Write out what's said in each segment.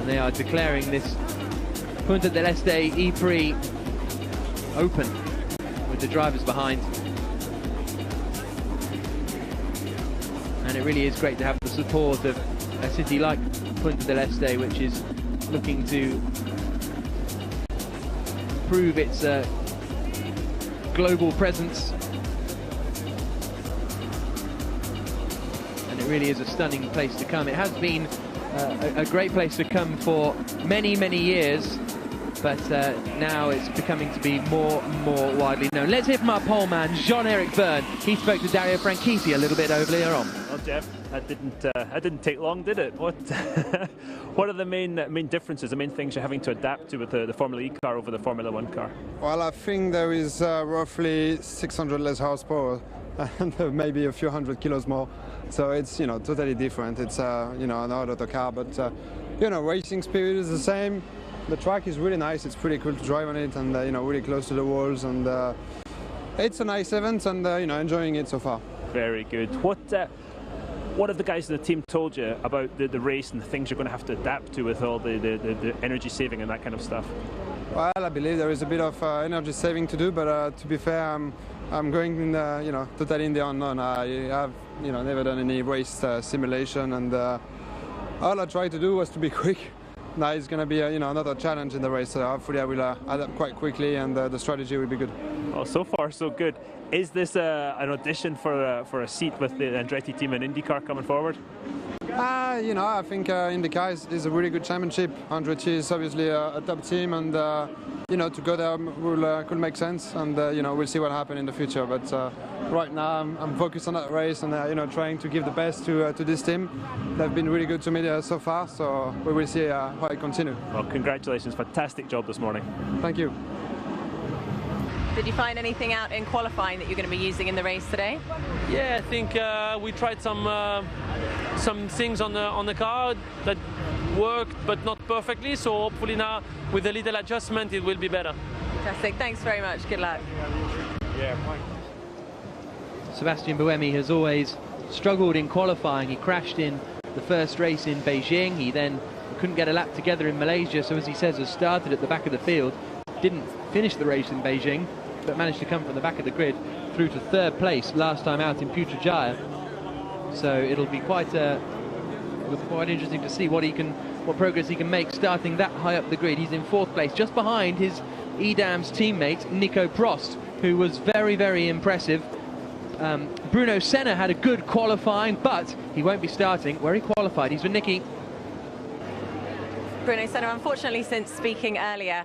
And they are declaring this Punta Del Este Eprix open with the drivers behind. And it really is great to have the support of a city like Punta del Este, which is looking to prove its global presence. And it really is a stunning place to come. It has been a great place to come for many, many years, but now it's becoming to be more and more widely known. Let's hear from our pole man, Jean-Eric Verne. He spoke to Dario Franchitti a little bit earlier on. Well, Jeff, that didn't take long, did it? What what are the main differences, the main things you're having to adapt to with the Formula E car over the Formula 1 car? Well, I think there is roughly 600 less horsepower and maybe a few hundred kilos more. So it's, totally different. It's, an auto car, but, racing spirit is the same. The track is really nice. It's pretty cool to drive on it, and, really close to the walls. And it's a nice event, and, enjoying it so far. Very good. What have the guys in the team told you about the race and the things you're going to have to adapt to with all the energy saving and that kind of stuff? Well, I believe there is a bit of energy saving to do, but to be fair, I'm going in the, totally in the unknown. I have, never done any race simulation, and all I tried to do was to be quick. Now it's going to be, another challenge in the race. So hopefully I will adapt quite quickly, and the strategy will be good. Well, so far so good. Is this an audition for a seat with the Andretti team in IndyCar coming forward? I think IndyCar is a really good championship. Andretti is obviously a top team, and to go there could make sense, and we'll see what happens in the future. But right now I'm focused on that race, and trying to give the best to this team. They've been really good to me so far, so we will see how it continues. Well, congratulations, fantastic job this morning. Thank you. Did you find anything out in qualifying that you're going to be using in the race today? Yeah, I think we tried some things on the car that worked, but not perfectly. So hopefully now, with a little adjustment, it will be better. Fantastic. Thanks very much. Good luck. Yeah, fine. Sebastian Buemi has always struggled in qualifying. He crashed in the first race in Beijing. He then couldn't get a lap together in Malaysia. So as he says, has started at the back of the field. Didn't finish the race in Beijing, but managed to come from the back of the grid through to third place last time out in Putrajaya. So it'll be quite interesting to see what progress he can make starting that high up the grid. He's in fourth place, just behind his Edam's teammate Nico Prost, who was very, very impressive. Bruno Senna had a good qualifying, but he won't be starting where he qualified. He's with Nicky. Bruno Senna, unfortunately, since speaking earlier,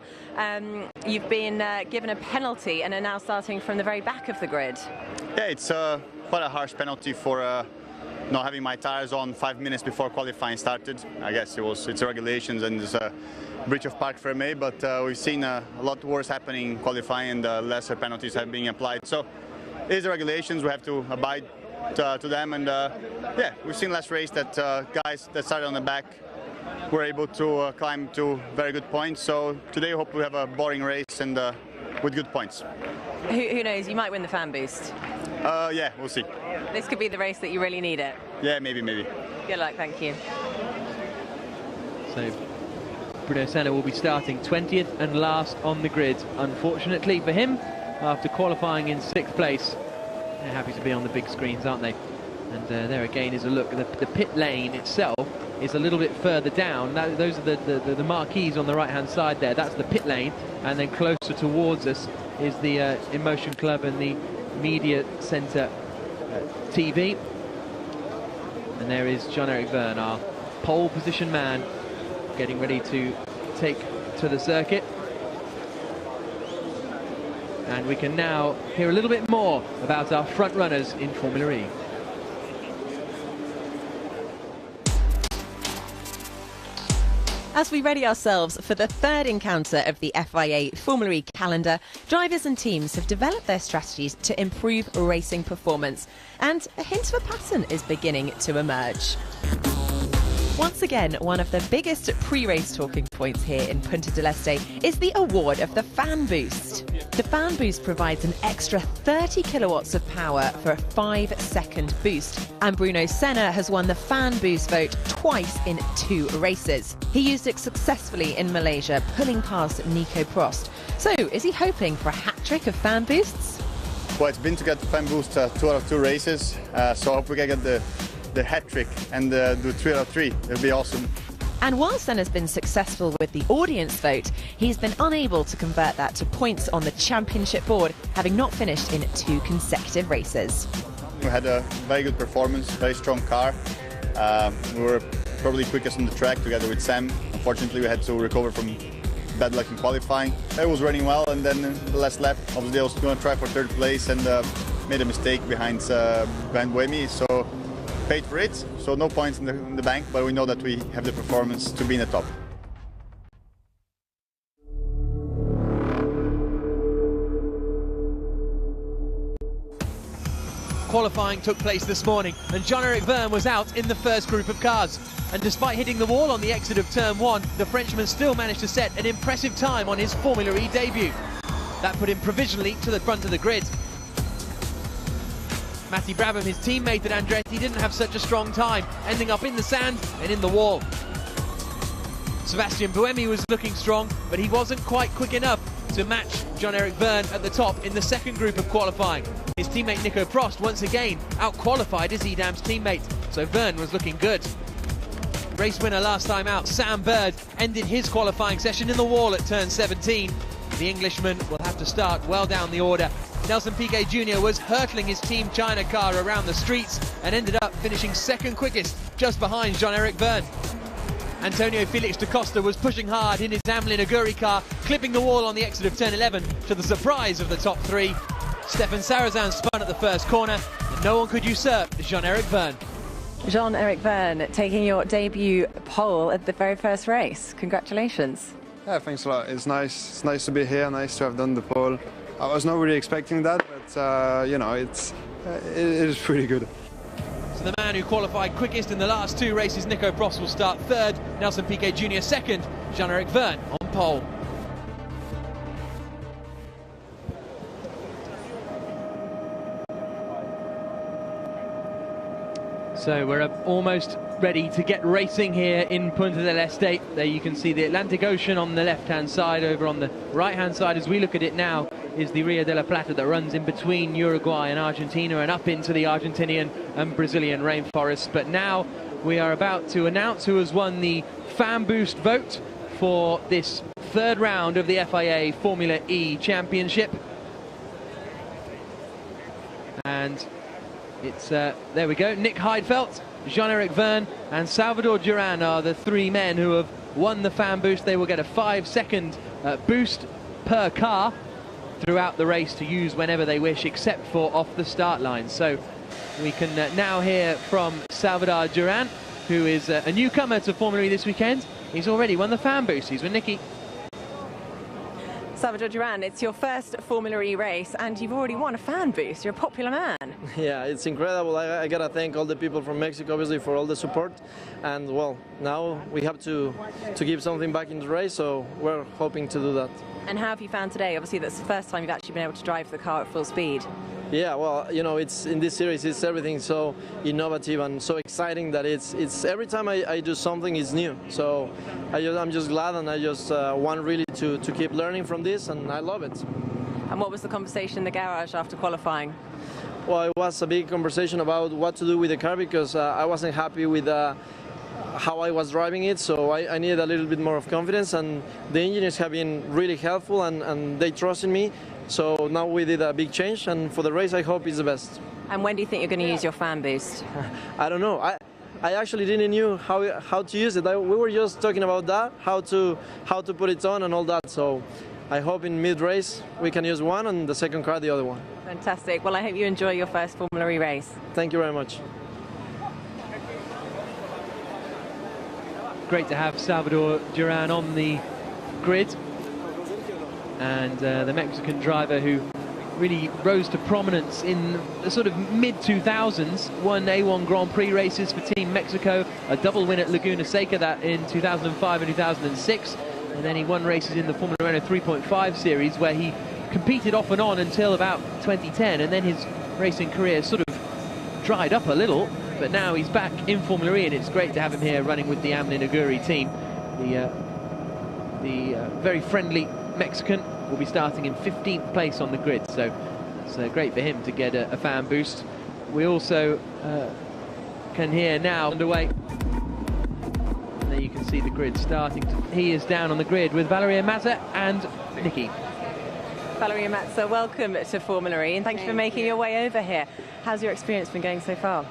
you've been given a penalty and are now starting from the very back of the grid. Yeah, it's quite a harsh penalty for not having my tires on 5 minutes before qualifying started. I guess it's regulations and it's a breach of parc fermé, but we've seen a lot worse happening in qualifying, and lesser penalties have been applied. So it is the regulations, we have to abide to them, and yeah, we've seen last race that guys that started on the back were able to climb to very good points. So today I hope we have a boring race and with good points. Who knows, you might win the fan boost. Yeah, we'll see. This could be the race that you really need it. Yeah, maybe. Good luck, thank you. So Bruno Senna will be starting 20th and last on the grid. Unfortunately for him, after qualifying in 6th place. They're happy to be on the big screens, aren't they? And there again is a look. The pit lane itself is a little bit further down. Those are the marquees on the right-hand side there. That's the pit lane. And then closer towards us is the Emotion Club and the Media Centre TV. And there is Jean-Eric Verne, our pole position man, getting ready to take to the circuit. And we can now hear a little bit more about our front runners in Formula E. As we ready ourselves for the third encounter of the FIA Formula E calendar, drivers and teams have developed their strategies to improve racing performance, and a hint of a pattern is beginning to emerge. Once again, one of the biggest pre-race talking points here in Punta Del Este is the award of the Fan Boost. The Fan Boost provides an extra 30 kilowatts of power for a 5-second boost, and Bruno Senna has won the Fan Boost vote twice in 2 races. He used it successfully in Malaysia, pulling past Nico Prost. So, is he hoping for a hat-trick of Fan Boosts? Well, it's been to get the Fan Boost 2 out of 2 races, so I hope we can get the hat trick and do 3 out of 3. It'll be awesome. And while Senna's been successful with the audience vote, he's been unable to convert that to points on the championship board, having not finished in 2 consecutive races. We had a very good performance, very strong car. We were probably quickest on the track together with Sam. Unfortunately, we had to recover from bad luck in qualifying. It was running well, and then the last lap, obviously I was going to try for 3rd place and made a mistake behind Buemi, so paid for it. So no points in the bank, but we know that we have the performance to be in the top. Qualifying took place this morning, and Jean-Eric Vergne was out in the first group of cars. And despite hitting the wall on the exit of turn 1, the Frenchman still managed to set an impressive time on his Formula E debut. That put him provisionally to the front of the grid. Matty Brabham, his teammate at Andretti, didn't have such a strong time, ending up in the sand and in the wall. Sébastien Buemi was looking strong, but he wasn't quite quick enough to match Jean-Eric Vergne at the top in the second group of qualifying. His teammate Nico Prost once again out-qualified his Edam's teammate, so Vergne was looking good. Race winner last time out, Sam Bird, ended his qualifying session in the wall at turn 17. The Englishman will have to start well down the order. Nelson Piquet Jr. was hurtling his Team China car around the streets and ended up finishing second quickest, just behind Jean-Eric Vergne. Antonio Felix da Costa was pushing hard in his Amlin Aguri car, clipping the wall on the exit of turn 11 to the surprise of the top 3. Stefan Sarrazin spun at the first corner, and no one could usurp Jean-Eric Vergne. Jean-Eric Vergne taking your debut pole at the very first race. Congratulations. Yeah, thanks a lot. It's nice to be here, nice to have done the pole. I was not really expecting that, but you know, it is pretty good. So the man who qualified quickest in the last 2 races, Nico Prost, will start 3rd, Nelson Piquet Jr. 2nd, Jean-Eric Vergne on pole. So we're almost ready to get racing here in Punta del Este. There you can see the Atlantic Ocean on the left-hand side. Over on the right-hand side, as we look at it now, is the Rio de la Plata that runs in between Uruguay and Argentina and up into the Argentinian and Brazilian rainforests. But now we are about to announce who has won the Fan Boost vote for this 3rd round of the FIA Formula E Championship. And it's, there we go, Nick Heidfeld, Jean-Eric Vergne and Salvador Duran are the 3 men who have won the Fan Boost. They will get a 5-second boost per car throughout the race to use whenever they wish, except for off the start line. So we can now hear from Salvador Duran, who is a newcomer to Formula E this weekend. He's already won the Fan Boost. He's with Nicky. Salvador Duran, it's your first Formula E race and you've already won a Fan Boost. You're a popular man. Yeah, it's incredible. I gotta thank all the people from Mexico, obviously, for all the support. And well, now we have to give something back in the race, so we're hoping to do that. And how have you found today? Obviously, that's the first time you've actually been able to drive the car at full speed. Yeah, well, you know, it's in this series, it's everything so innovative and so exciting that it's every time I do something, it's new. So I'm just glad, and I just want really to keep learning from this, and I love it. And what was the conversation in the garage after qualifying? Well, it was a big conversation about what to do with the car, because I wasn't happy with how I was driving it, so I needed a little bit more of confidence, and the engineers have been really helpful, and they trust in me. So now we did a big change, and for the race I hope it's the best. And when do you think you're going to use your Fan Boost? I don't know. I actually didn't know how to use it. We were just talking about that, how to put it on and all that. So I hope in mid-race we can use one and the second car the other one. Fantastic. Well, I hope you enjoy your first Formula E race. Thank you very much. Great to have Salvador Duran on the grid. And the Mexican driver who really rose to prominence in the sort of mid-2000s, won A1 Grand Prix races for Team Mexico, a double win at Laguna Seca that in 2005 and 2006, and then he won races in the Formula Renault 3.5 series where he competed off and on until about 2010, and then his racing career sort of dried up a little, but now he's back in Formula E, and it's great to have him here running with the Amlin Aguri team. The very friendly Mexican will be starting in 15th place on the grid, so it's great for him to get a fan boost. We also can hear now underway. And there you can see the grid starting. He is down on the grid with Valeria Mazza and Nikki. Valeria Mazza, welcome to Formula E, and thank you for making your way over here. How's your experience been going so far?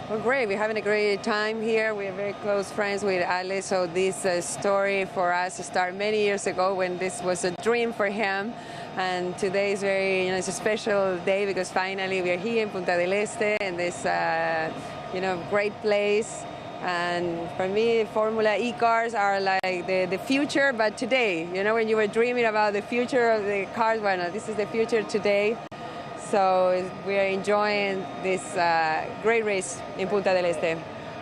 Well, great. We're having a great time here. We're very close friends with Ale, so this story for us started many years ago when this was a dream for him. And today is very, it's a special day because finally we're here in Punta del Este in this, great place. And for me, Formula E cars are like the future, but today, when you were dreaming about the future of the cars, well, this is the future today. So we are enjoying this great race in Punta del Este.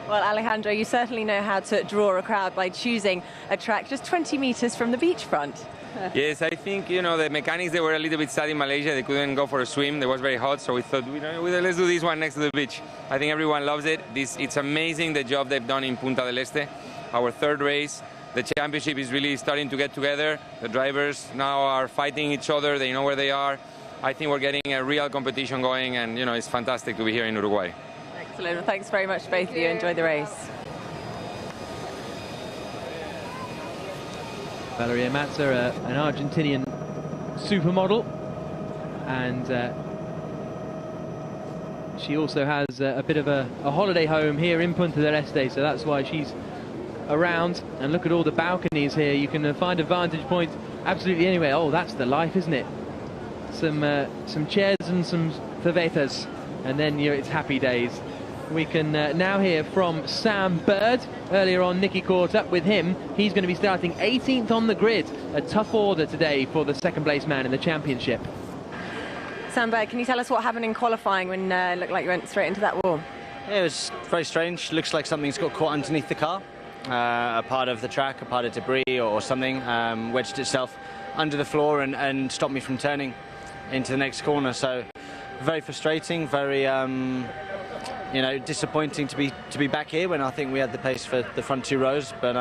Well, Alejandro, you certainly know how to draw a crowd by choosing a track just 20 meters from the beachfront. Yes, I think, the mechanics, they were a little bit sad in Malaysia. They couldn't go for a swim. It was very hot, so we thought, let's do this one next to the beach. I think everyone loves it. It's amazing the job they've done in Punta del Este. Our third race. The championship is really starting to get together. The drivers now are fighting each other. They know where they are. I think we're getting a real competition going, and it's fantastic to be here in Uruguay. Excellent. Well, thanks very much, both of you. Enjoy the race. Valeria Mazza, an Argentinian supermodel, and she also has a bit of a holiday home here in Punta del Este, so that's why she's around. And look at all the balconies here. You can find a vantage point absolutely anywhere. Oh, that's the life, isn't it? Some chairs and some cervezas, and then it's happy days. We can now hear from Sam Bird. Earlier on, Nikki caught up with him. He's going to be starting 18th on the grid. A tough order today for the second place man in the championship. Sam Bird, can you tell us what happened in qualifying when it looked like you went straight into that wall? Yeah, it was very strange. Looks like something's got caught underneath the car. A part of the track, a part of debris or something wedged itself under the floor and stopped me from turning into the next corner. So very frustrating, very disappointing to be back here when I think we had the pace for the front two rows. But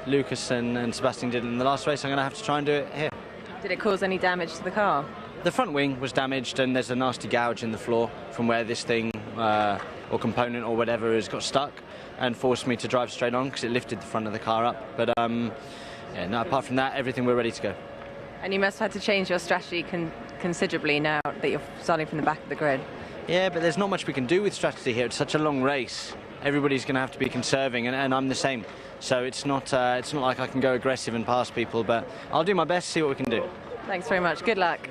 Lucas and Sebastian did it in the last race. I'm going to have to try and do it here. Did it cause any damage to the car? The front wing was damaged, and there's a nasty gouge in the floor from where this thing or component or whatever has got stuck and forced me to drive straight on because it lifted the front of the car up. But apart from that, everything, we're ready to go. And you must have had to change your strategy considerably now that you're starting from the back of the grid. Yeah, but there's not much we can do with strategy here. It's such a long race. Everybody's going to have to be conserving, and I'm the same. So it's not like I can go aggressive and pass people, but I'll do my best to see what we can do. Thanks very much. Good luck.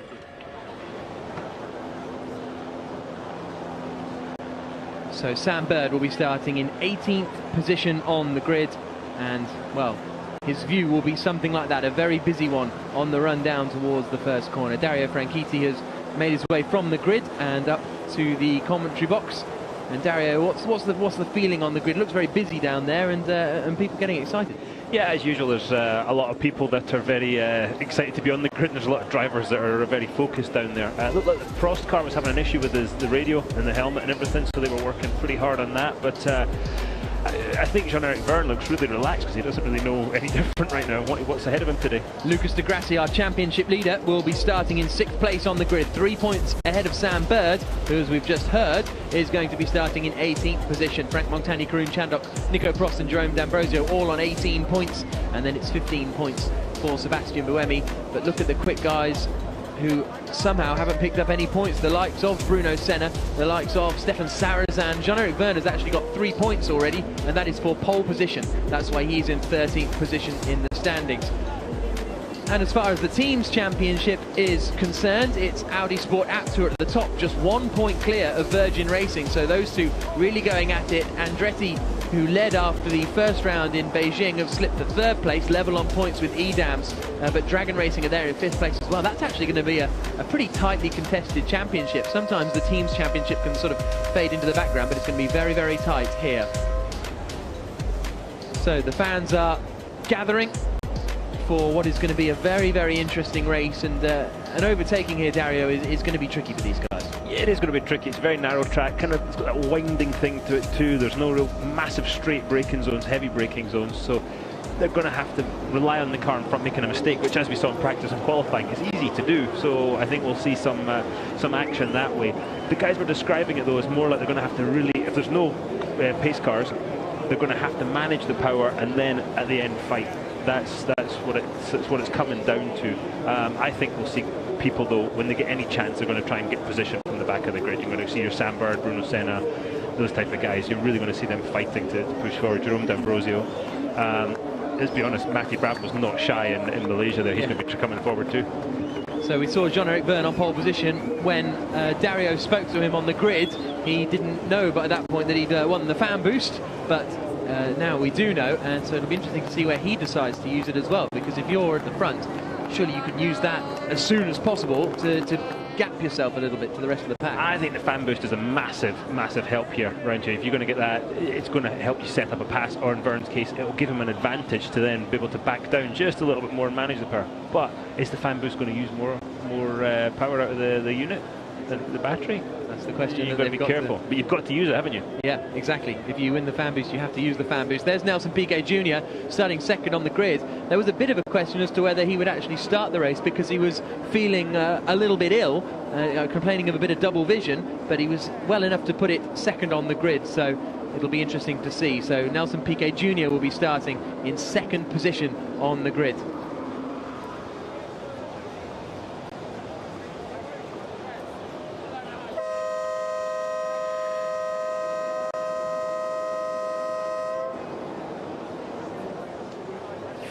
So Sam Bird will be starting in 18th position on the grid, and, well, his view will be something like that, a very busy one on the run down towards the first corner. Dario Franchitti has made his way from the grid and up to the commentary box. And Dario, what's the feeling on the grid? It looks very busy down there, and people getting excited. Yeah, as usual, there's a lot of people that are very excited to be on the grid, and there's a lot of drivers that are very focused down there. Looked like the Frost car was having an issue with the radio and the helmet and everything, so they were working pretty hard on that. But I think Jean-Eric Verne looks really relaxed because he doesn't really know any different right now. What's ahead of him today? Lucas de Grassi, our championship leader, will be starting in 6th place on the grid, 3 points ahead of Sam Bird, who, as we've just heard, is going to be starting in 18th position. Frank Montagny, Karun Chandok, Nico Prost and Jerome D'Ambrosio all on 18 points, and then it's 15 points for Sebastian Buemi. But look at the quick guys who somehow haven't picked up any points. The likes of Bruno Senna, the likes of Stefan Sarazan. Jean-Eric Verne has actually got 3 points already, and that is for pole position. That's why he's in 13th position in the standings. And as far as the team's championship is concerned, it's Audi Sport Aptur at the top, just 1 point clear of Virgin Racing. So those two really going at it. Andretti who led after the first round in Beijing, have slipped to third place, level on points with Edams, but Dragon Racing are there in fifth place as well. That's actually going to be a pretty tightly contested championship. Sometimes the team's championship can sort of fade into the background, but it's going to be very, very tight here. So the fans are gathering for what is going to be a very, very interesting race, and an overtaking here, Dario, is going to be tricky for these guys. Yeah, it is going to be tricky. It's a very narrow track, it's got that winding thing to it too. There's no real massive straight braking zones, heavy braking zones, so they're going to have to rely on the car in front making a mistake, which, as we saw in practice and qualifying, is easy to do. So I think we'll see some action that way. The guys were describing it though as more like they're going to have to really, if there's no pace cars, they're going to have to manage the power and then at the end fight. That's what it's coming down to. I think we'll see people though, when they get any chance, they're going to try and get position from the back of the grid. You're going to see your Sam Bird, Bruno Senna, those type of guys. You're really going to see them fighting to push forward. Jerome D'Ambrosio. Let's be honest, Matty Brabham was not shy in Malaysia there. He's going to be coming forward too. So we saw Jean-Eric Vergne on pole position. When Dario spoke to him on the grid, he didn't know but at that point that he'd won the fan boost, but now we do know, and so it'll be interesting to see where he decides to use it as well, because if you're at the front, surely you could use that as soon as possible to gap yourself a little bit to the rest of the pack. I think the fan boost is a massive help here around you. If you're going to get that, it's going to help you set up a pass, or in Vergne's case, it will give him an advantage to then be able to back down just a little bit more and manage the power. But is the fan boost going to use more power out of the unit, the battery? That's the question. You've got to be careful, but you've got to use it, haven't you? Yeah, exactly. If you win the fan boost, you have to use the fan boost. There's Nelson Piquet Jr. starting second on the grid. There was a bit of a question as to whether he would actually start the race, because he was feeling a little bit ill, complaining of a bit of double vision, but he was well enough to put it second on the grid, so it'll be interesting to see. So Nelson Piquet Jr. will be starting in second position on the grid.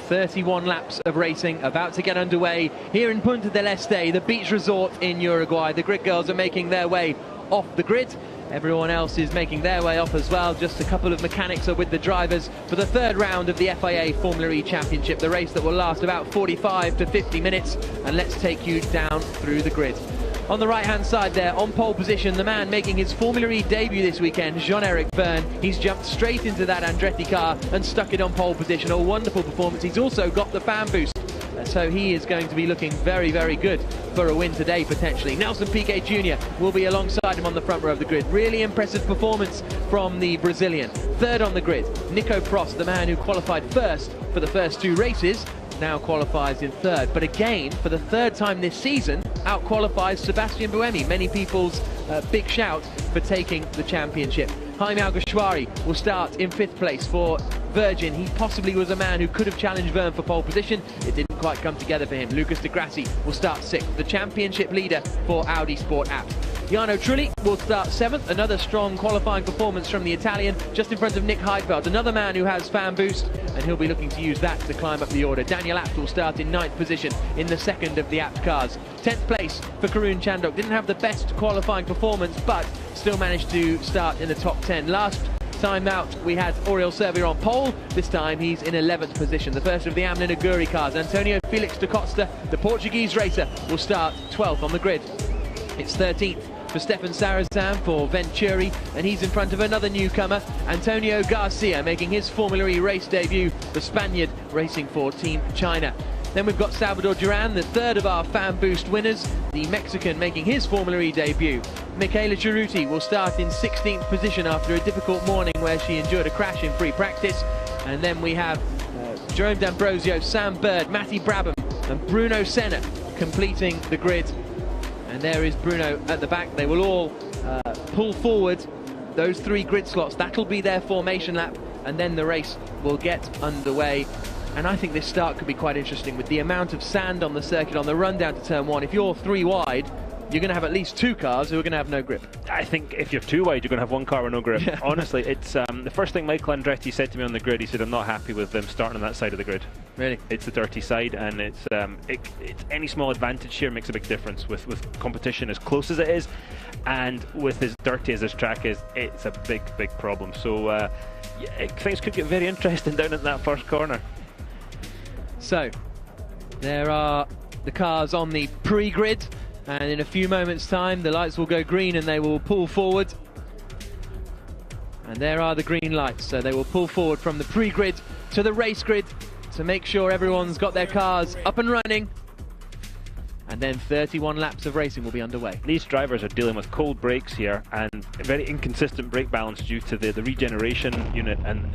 ...31 laps of racing about to get underway here in Punta del Este, the beach resort in Uruguay. The grid girls are making their way off the grid. Everyone else is making their way off as well. Just a couple of mechanics are with the drivers for the third round of the FIA Formula E Championship, the race that will last about 45 to 50 minutes. And let's take you down through the grid. On the right-hand side there, on pole position, the man making his Formula E debut this weekend, Jean-Eric Vergne. He's jumped straight into that Andretti car and stuck it on pole position. A wonderful performance. He's also got the fan boost. So he is going to be looking very, very good for a win today, potentially. Nelson Piquet Jr. will be alongside him on the front row of the grid. Really impressive performance from the Brazilian. Third on the grid, Nico Prost, the man who qualified first for the first two races, now qualifies in third. But again, for the third time this season, out-qualifies Sebastian Buemi. Many people's big shout for taking the championship. Jaime Alguersuari will start in fifth place for Virgin. He possibly was a man who could have challenged Vergne for pole position. It didn't quite come together for him. Lucas Di Grassi will start sixth, the championship leader for Audi Sport App. Jarno Trulli will start seventh, another strong qualifying performance from the Italian, just in front of Nick Heidfeld, another man who has fan boost, and he'll be looking to use that to climb up the order. Daniel Abt will start in ninth position in the second of the Abt cars. 10th place for Karun Chandok. Didn't have the best qualifying performance, but still managed to start in the top 10. Last time out, we had Oriol Servia on pole. This time he's in 11th position. The first of the Amlin Aguri cars, Antonio Felix da Costa, the Portuguese racer, will start 12th on the grid. It's 13th for Stefan Sarazan for Venturi, and he's in front of another newcomer, Antonio Garcia, making his Formula E race debut, the Spaniard racing for Team China. Then we've got Salvador Duran, the third of our fan boost winners, the Mexican making his Formula E debut. Michaela Cerruti will start in 16th position after a difficult morning where she endured a crash in free practice. And then we have Jerome D'Ambrosio, Sam Bird, Matty Brabham and Bruno Senna completing the grid. And there is Bruno at the back. They will all pull forward those three grid slots. That'll be their formation lap, and then the race will get underway. And I think this start could be quite interesting with the amount of sand on the circuit on the run down to turn one. If you're three wide, you're going to have at least two cars who are going to have no grip. I think if you're too wide, you're going to have one car with no grip. Yeah. Honestly, it's the first thing Michael Andretti said to me on the grid. He said, I'm not happy with them starting on that side of the grid. Really? It's the dirty side, and it's any small advantage here makes a big difference with competition as close as it is, and with as dirty as this track is, it's a big problem. So Yeah, things could get very interesting down at that first corner. So, there are the cars on the pre-grid, and in a few moments' time the lights will go green and they will pull forward. And there are the green lights, so they will pull forward from the pre-grid to the race grid to make sure everyone's got their cars up and running. And then 31 laps of racing will be underway. These drivers are dealing with cold brakes here and very inconsistent brake balance due to the regeneration unit and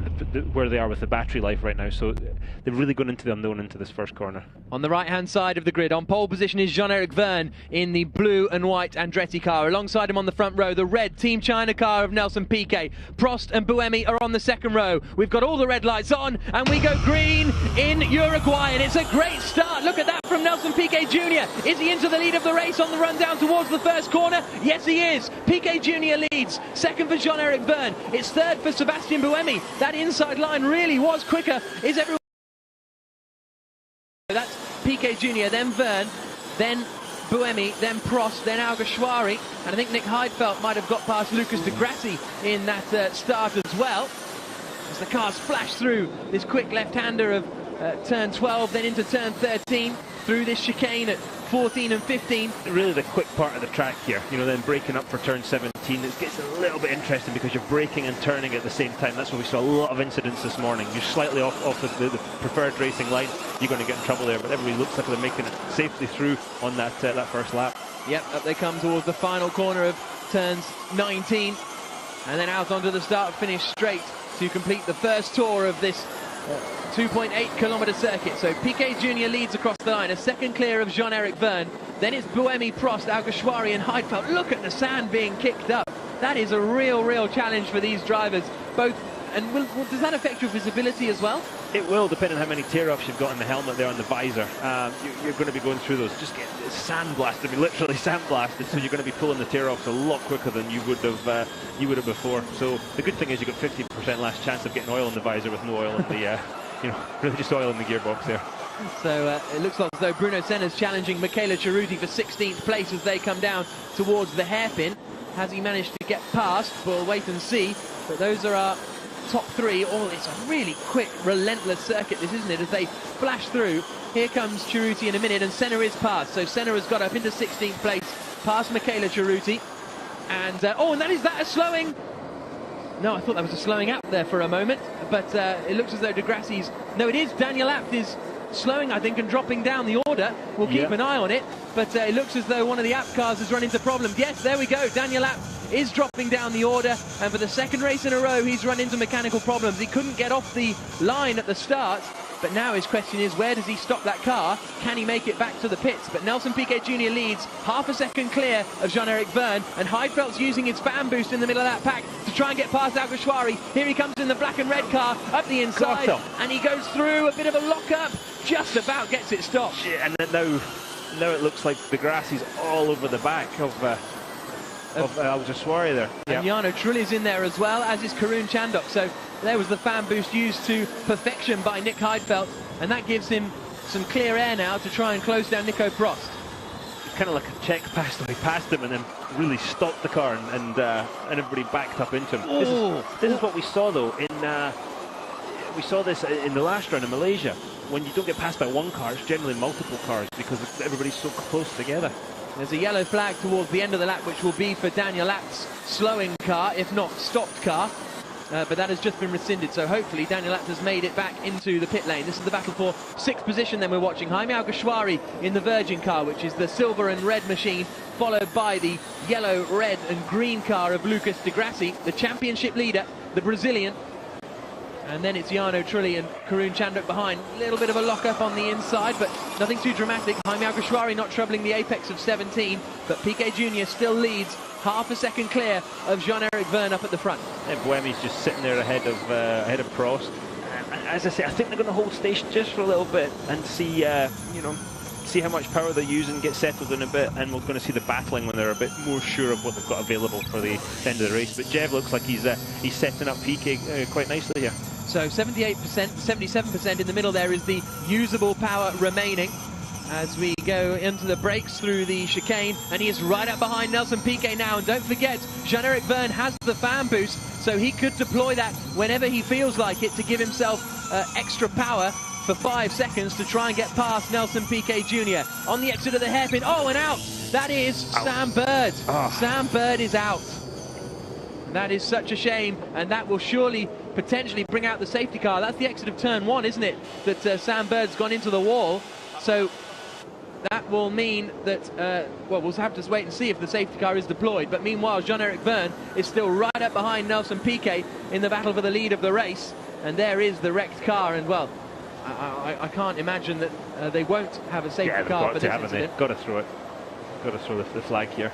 where they are with the battery life right now. So they're really going into the unknown into this first corner. On the right-hand side of the grid, on pole position is Jean-Eric Vergne in the blue and white Andretti car. Alongside him on the front row, the red Team China car of Nelson Piquet. Prost and Buemi are on the second row. We've got all the red lights on, and we go green in Uruguay, and it's a great start. Look at that from Nelson Piquet Jr. Is he into the lead of the race on the run down towards the first corner? Yes, he is. Piquet Jr. leads. Second for Jean-Eric Vergne. It's third for Sebastian Buemi. That inside line really was quicker. Is everyone... That's Piquet Jr., then Vergne, then Buemi, then Prost, then Alguersuari. And I think Nick Heidfeld might have got past Lucas de Grassi in that start as well. As the cars flash through this quick left-hander of turn 12, then into turn 13, through this chicane at 14 and 15. Really the quick part of the track here, you know, then breaking up for turn 17. It gets a little bit interesting because you're braking and turning at the same time. That's where we saw a lot of incidents this morning. You're slightly off the preferred racing line, you're going to get in trouble there, but everybody looks like they're making it safely through on that first lap. Yep, up they come towards the final corner of turns 19, and then out onto the start-finish straight to complete the first tour of this 2.8 kilometre circuit. So Piquet Jr. leads across the line, a second clear of Jean-Eric Vergne. Then it's Buemi, Prost, Alguersuari and Heidfeld. Look at the sand being kicked up. That is a real challenge for these drivers. Both, and does that affect your visibility as well? It will, depending on how many tear-offs you've got in the helmet there on the visor. You're going to be going through those. Just get sandblasted, I mean literally sandblasted, so you're going to be pulling the tear-offs a lot quicker than you would have before. So the good thing is you've got 50% less chance of getting oil in the visor with no oil in the, really just oil in the gearbox there. So it looks like as though Bruno Senna's challenging Michele Cerruti for 16th place as they come down towards the hairpin. Has he managed to get past? We'll wait and see. But those are our top three. Oh, it's a really quick, relentless circuit, this, isn't it? As they flash through. Here comes Cerruti in a minute, and Senna is past. So Senna has got up into 16th place, past Michele Cerruti. And, and that is a slowing. No, I thought that was a slowing up there for a moment. But it looks as though de Grassi's... No, it is. Daniel Abt is slowing, I think, and dropping down the order. We'll keep an eye on it. But it looks as though one of the Abt cars has run into problems. Yes, there we go. Daniel Abt is dropping down the order, and for the second race in a row he's run into mechanical problems. He couldn't get off the line at the start, but now his question is, where does he stop that car? Can he make it back to the pits? But Nelson Piquet Jr. leads, half a second clear of Jean-Eric Vergne, and Heidfeld's using his fan boost in the middle of that pack to try and get past Alguersuari. Here he comes in the black and red car up the inside, and he goes through a bit of a lock-up, just about gets it stopped. Yeah, and now it looks like the grass is all over the back of Alguersuari there. And Jarno Trulli's in there as well, as is Karun Chandok. So there was the fan boost used to perfection by Nick Heidfeld, and that gives him some clear air now to try and close down Nico Prost. It's kind of like a check pass, he passed him and then really stopped the car, and everybody backed up into him. This is what we saw though we saw this in the last round in Malaysia. When you don't get passed by one car, it's generally multiple cars because everybody's so close together. There's a yellow flag towards the end of the lap, which will be for Daniel Abt's slowing car, if not stopped car. But that has just been rescinded, so hopefully Daniel Abt has made it back into the pit lane. This is the battle for 6th position then we're watching. Jaime Alguersuari in the Virgin car, which is the silver and red machine, followed by the yellow, red and green car of Lucas de Grassi, the championship leader, the Brazilian. And then it's Jarno Trulli and Karun Chandok behind. A little bit of a lock-up on the inside, but nothing too dramatic. Jaime Alguersuari not troubling the apex of 17, but Piquet Jr. still leads, half a second clear of Jean-Eric Vergne up at the front. And Buemi's just sitting there ahead of Prost. As I say, I think they're going to hold station just for a little bit and see, see how much power they're using, get settled in a bit, and we're going to see the battling when they're a bit more sure of what they've got available for the end of the race. But Jev looks like he's setting up Piquet quite nicely here. So 78%, 77% in the middle there is the usable power remaining. as we go into the breaks through the chicane, and he is right up behind Nelson Piquet now. And don't forget, Jean-Eric Vergne has the fan boost, so he could deploy that whenever he feels like it to give himself extra power for 5 seconds to try and get past Nelson Piquet Jr. on the exit of the hairpin. Oh, and out! That is Sam Bird. Sam Bird is out. That is such a shame, and that will surely potentially bring out the safety car. That's the exit of turn 1, isn't it? That Sam Bird's gone into the wall. So that will mean that, well, we'll have to wait and see if the safety car is deployed. But meanwhile, Jean-Eric Vergne is still right up behind Nelson Piquet in the battle for the lead of the race. And there is the wrecked car. And, well, I can't imagine that they won't have a safety car for this incident. Got to throw it. Got to throw the flag here.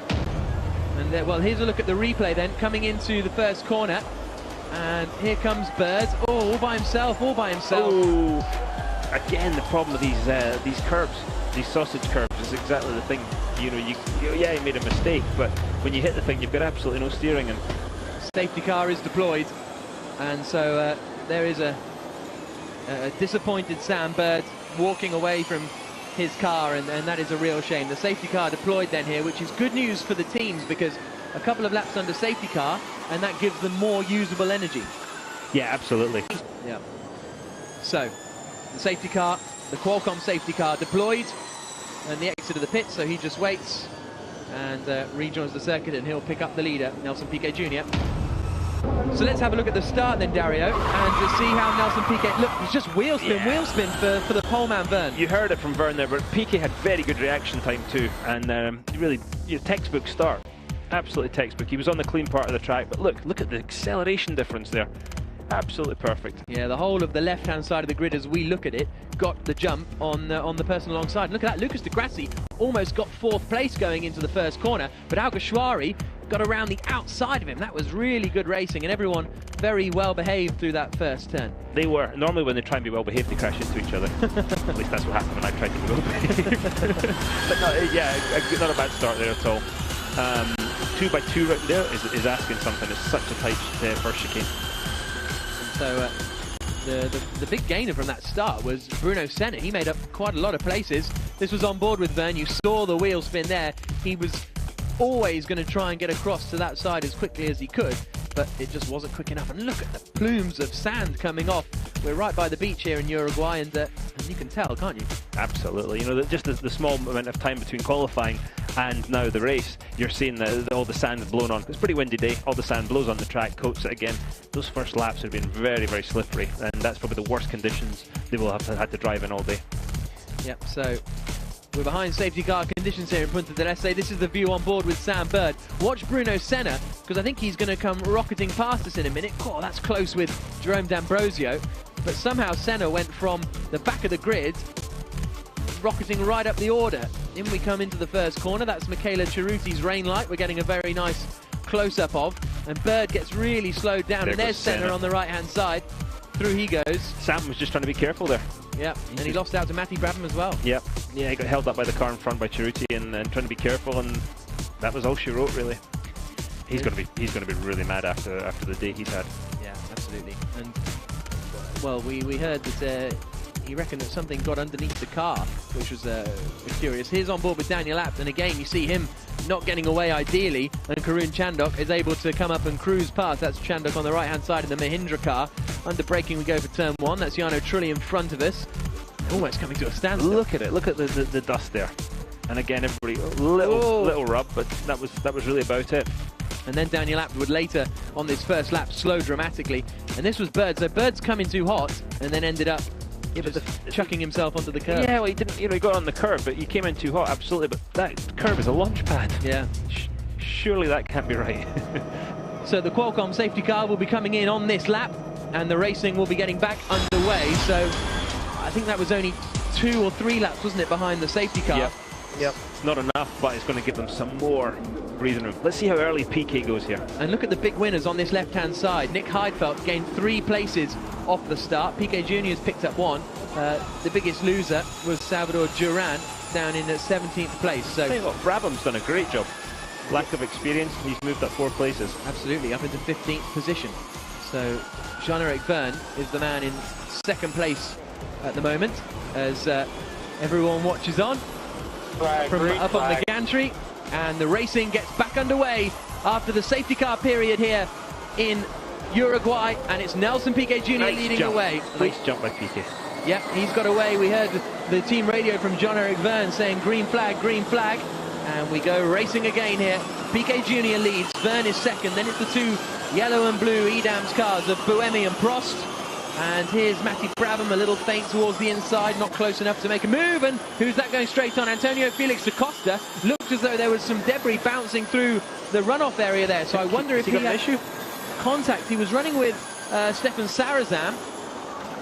And well, here's a look at the replay then, coming into the first corner. And here comes Bird. Oh, all by himself, all by himself. Oh, again, the problem with these curbs, these sausage curbs, is exactly the thing. You know, yeah, you made a mistake, but when you hit the thing, you've got absolutely no steering. And safety car is deployed, and so there is a disappointed Sam Bird walking away from his car, and that is a real shame. The safety car deployed then here, which is good news for the teams, because a couple of laps under safety car, and that gives them more usable energy. Yeah, absolutely. Yeah. So, the safety car, the Qualcomm safety car deployed, and the exit of the pit, so he just waits and rejoins the circuit, and he'll pick up the leader, Nelson Piquet Jr. So let's have a look at the start then, Dario, and to see how Nelson Piquet... Look, it's just wheel spin for the poleman Vergne. You heard it from Vergne there, but Piquet had very good reaction time too, and really, textbook start. Absolutely textbook. He was on the clean part of the track, but look at the acceleration difference there. Absolutely perfect. Yeah, the whole of the left-hand side of the grid, as we look at it, got the jump on the person alongside. And look at that, Lucas Di Grassi almost got 4th place going into the first corner, but Alguersuari got around the outside of him. That was really good racing, and everyone very well behaved through that first turn. They were. Normally when they try and be well behaved, they crash into each other. At least that's what happened when I tried to be well behaved. But no, yeah, not a bad start there at all. 2x2 right there is asking something. It's such a tight first chicane. So the big gainer from that start was Bruno Senna. He made up quite a lot of places. This was on board with Vergne. You saw the wheel spin there. He was always going to try and get across to that side as quickly as he could, but it just wasn't quick enough. And look at the plumes of sand coming off. We're right by the beach here in Uruguay, and you can tell, can't you? Absolutely. You know, just the small amount of time between qualifying and now the race, you're seeing all the sand blown on. It's a pretty windy day. All the sand blows on the track, coats it again. Those first laps have been very, very slippery, and that's probably the worst conditions they will have had to drive in all day. Yep, so we're behind safety car conditions here in Punta Del Este. This is the view on board with Sam Bird. Watch Bruno Senna, because I think he's going to come rocketing past us in a minute. Oh, that's close with Jerome D'Ambrosio. But somehow Senna went from the back of the grid, rocketing right up the order. In we come into the first corner. That's Michela Cerruti's rain light. We're getting a very nice close-up of. And Bird gets really slowed down. And there's Senna on the right-hand side. Through he goes. Sam was just trying to be careful there. Yeah, and he lost out to Matty Brabham as well. Yeah, he got held up by the car in front by Cerruti and trying to be careful, and that was all she wrote, really. He's going to be really mad after the day he's had. Yeah, absolutely. And well, we heard that he reckoned that something got underneath the car, which was curious. Here's on board with Daniel Abt, and again you see him not getting away ideally, and Karun Chandok is able to come up and cruise past. That's Chandok on the right hand side of the Mahindra car. Under braking we go for turn 1. That's Jarno Trulli in front of us, almost coming to a standstill. Look at it, look at the dust there. And again, everybody, little rub, but that was really about it. And then Daniel Abt would later on this first lap slow dramatically, and this was Bird. So Bird's coming too hot and then ended up chucking himself onto the curb. Yeah, well, he didn't. He got on the curb, but he came in too hot, absolutely. But that curb is a launch pad. Yeah. Surely that can't be right. So the Qualcomm safety car will be coming in on this lap, and the racing will be getting back underway. So I think that was only 2 or 3 laps, wasn't it, behind the safety car? Yep. It's not enough, but it's going to give them some more breathing room. Let's see how early Piquet goes here. And look at the big winners on this left-hand side. Nick Heidfeld gained 3 places off the start. Piquet Jr. has picked up 1. The biggest loser was Salvador Duran, down in 17th place. So, tell you what, Brabham's done a great job. Lack of experience, he's moved up 4 places. Absolutely, up into 15th position. So Jean-Eric Vergne is the man in 2nd place at the moment, as Everyone watches on from up on the gantry, and the racing gets back underway after the safety car period here in Uruguay, and it's Nelson Piquet Jr. leading the way. Nice jump by Piquet. Yeah, he's got away. We heard the team radio from Jean-Eric Vergne saying green flag, and we go racing again here. Piquet Jr. leads, Vergne is second, then it's the two yellow and blue Edam's cars of Buemi and Prost. And here's Matty Brabham, a little faint towards the inside, not close enough to make a move. And who's that going straight on? Antonio Felix da Costa. Looked as though there was some debris bouncing through the runoff area there. So I wonder if he had an issue. Contact. He was running with Stefan Sarazam.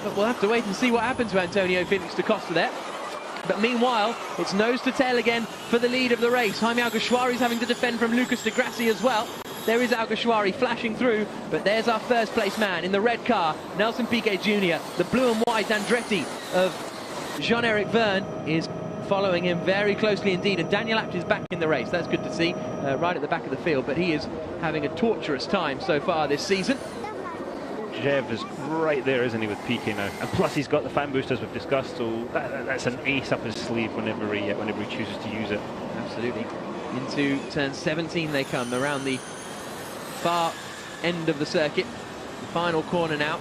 But we'll have to wait and see what happened to Antonio Felix da Costa there. But meanwhile, it's nose to tail again for the lead of the race. Jaime Alguersuari's having to defend from Lucas Di Grassi as well. There is Alguersuari flashing through, but there's our first place man in the red car, Nelson Piquet Jr. The blue and white Andretti of Jean-Eric Vergne is following him very closely indeed, and Daniel Abt is back in the race. That's good to see, right at the back of the field, but he is having a torturous time so far this season. Jev is right there, isn't he, with Piquet now? And plus he's got the fan boost, as we've discussed, so that's an ace up his sleeve whenever he chooses to use it. Absolutely. Into turn 17 they come, around the far end of the circuit. The final corner now.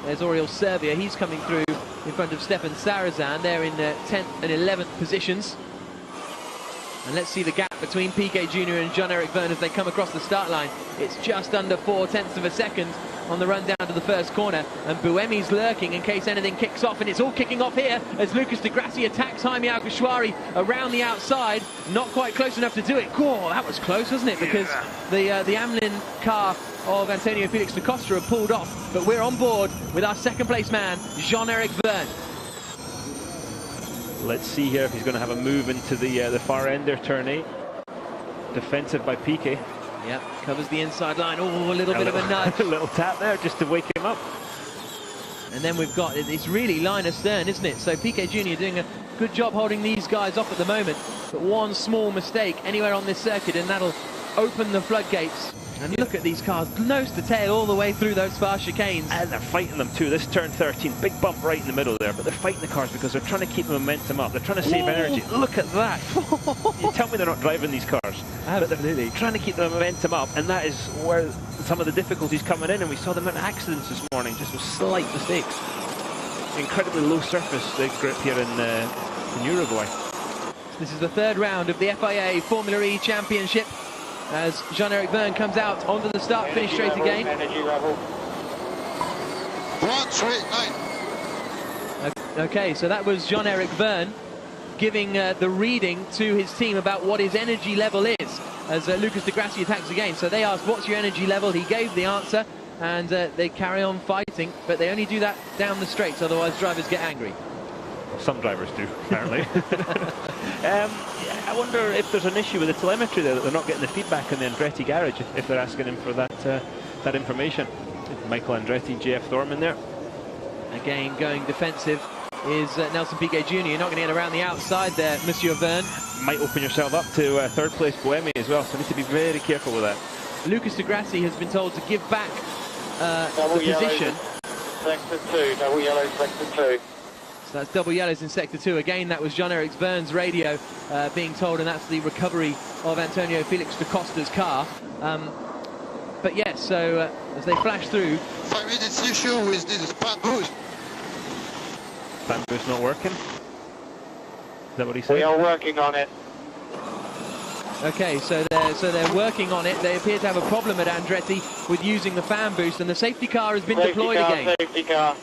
There's Oriol Servia. He's coming through in front of Stefan Sarazan. They're in 10th and 11th positions. And let's see the gap between Piquet Jr. and Jean-Eric Vergne as they come across the start line. It's just under 0.4 of a second on the run down to the first corner, and Buemi's lurking in case anything kicks off, and it's all kicking off here as Lucas Di Grassi attacks Jaime Alguersuari around the outside. Not quite close enough to do it. Oh, that was close, wasn't it? Because the Amlin car of Antonio Felix da Costa have pulled off, but we're on board with our second place man, Jean-Eric Vergne. Let's see here if he's going to have a move into the far end there, turn 8. Defensive by Piquet. Yeah, covers the inside line. Oh, a little bit of a nudge. A little tap there just to wake him up. And then we've got, it's really line astern, isn't it? So Piquet Jr. doing a good job holding these guys off at the moment. But one small mistake anywhere on this circuit and that'll open the floodgates. And look at these cars, nose to tail all the way through those far chicanes. And they're fighting them too. This turn 13, big bump right in the middle there, but they're fighting the cars because they're trying to keep the momentum up. They're trying to save energy. Look at that. You tell me they're not driving these cars. Absolutely. But they're trying to keep the momentum up, and that is where some of the difficulties coming in, and we saw them in accidents this morning, just with slight mistakes. Incredibly low surface grip here in Uruguay. This is the third round of the FIA Formula E Championship, as Jean-Eric Vergne comes out onto the start-finish straight again. Energy level. 139. Okay, so that was Jean-Eric Vergne giving the reading to his team about what his energy level is, as Lucas Di Grassi attacks again. So they asked, what's your energy level? He gave the answer, and they carry on fighting, but they only do that down the straights, otherwise drivers get angry. Some drivers do, apparently. I wonder if there's an issue with the telemetry there, that they're not getting the feedback in the Andretti garage if they're asking him for that information. Michael Andretti, JF Thorman there. Again, going defensive is Nelson Piquet Jr. You're not going to get around the outside there, Monsieur Vergne. Might open yourself up to third place Buemi as well, so you need to be very careful with that. Lucas Di Grassi has been told to give back the position. Sector 2, double yellow, sector 2. So that's double yellows in sector 2. Again, that was Jean-Eric Vergne's radio being told, and that's the recovery of Antonio Felix da Costa's car. But yes, so as they flash through. 5 minutes issue with this fan boost. Fan boost not working? Is that what he said? We are working on it. Okay, so they're working on it. They appear to have a problem at Andretti with using the fan boost, and the safety car has been deployed again. Safety car.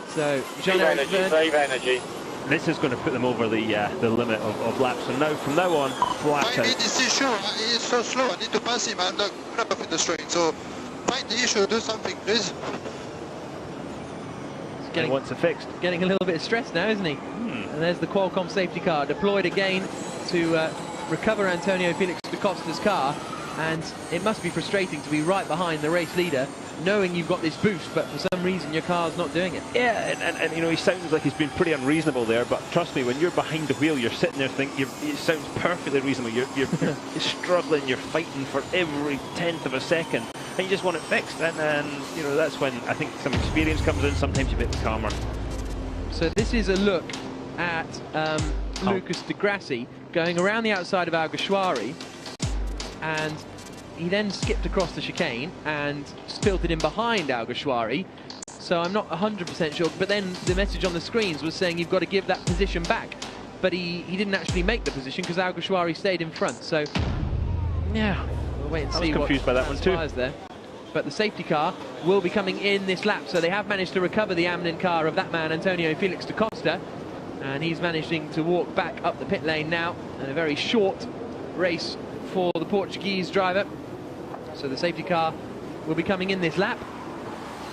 So Jean-Eric Vergne. Save energy. This is going to put them over the limit of laps, and now from now on, flat out. I need this issue. He's so slow. I need to pass him. I'm not crap up in the straight. So find the issue. Do something, please. He wants it fixed. Getting a little bit stressed now, isn't he? And there's the Qualcomm safety car deployed again to recover Antonio Felix da Costa's car. And it must be frustrating to be right behind the race leader, knowing you've got this boost, but for some reason your car's not doing it. Yeah, and you know, he sounds like he's been pretty unreasonable there, but trust me, when you're behind the wheel, you're sitting there thinking, it sounds perfectly reasonable. You're struggling, you're fighting for every tenth of a second, and you just want it fixed. And you know, that's when I think some experience comes in. Sometimes you're a bit calmer. So this is a look at Lucas de Grassi going around the outside of Alguersuari, and he then skipped across the chicane and filtered in behind Alguersuari. So I'm not 100% sure, but then the message on the screens was saying you've got to give that position back. But he didn't actually make the position because Alguersuari stayed in front. So, yeah, we'll wait and see. I was confused by that one too. There. But the safety car will be coming in this lap, so they have managed to recover the Amlin car of that man, Antonio Felix da Costa, and he's managing to walk back up the pit lane now, and a very short race for the Portuguese driver. So the safety car will be coming in this lap,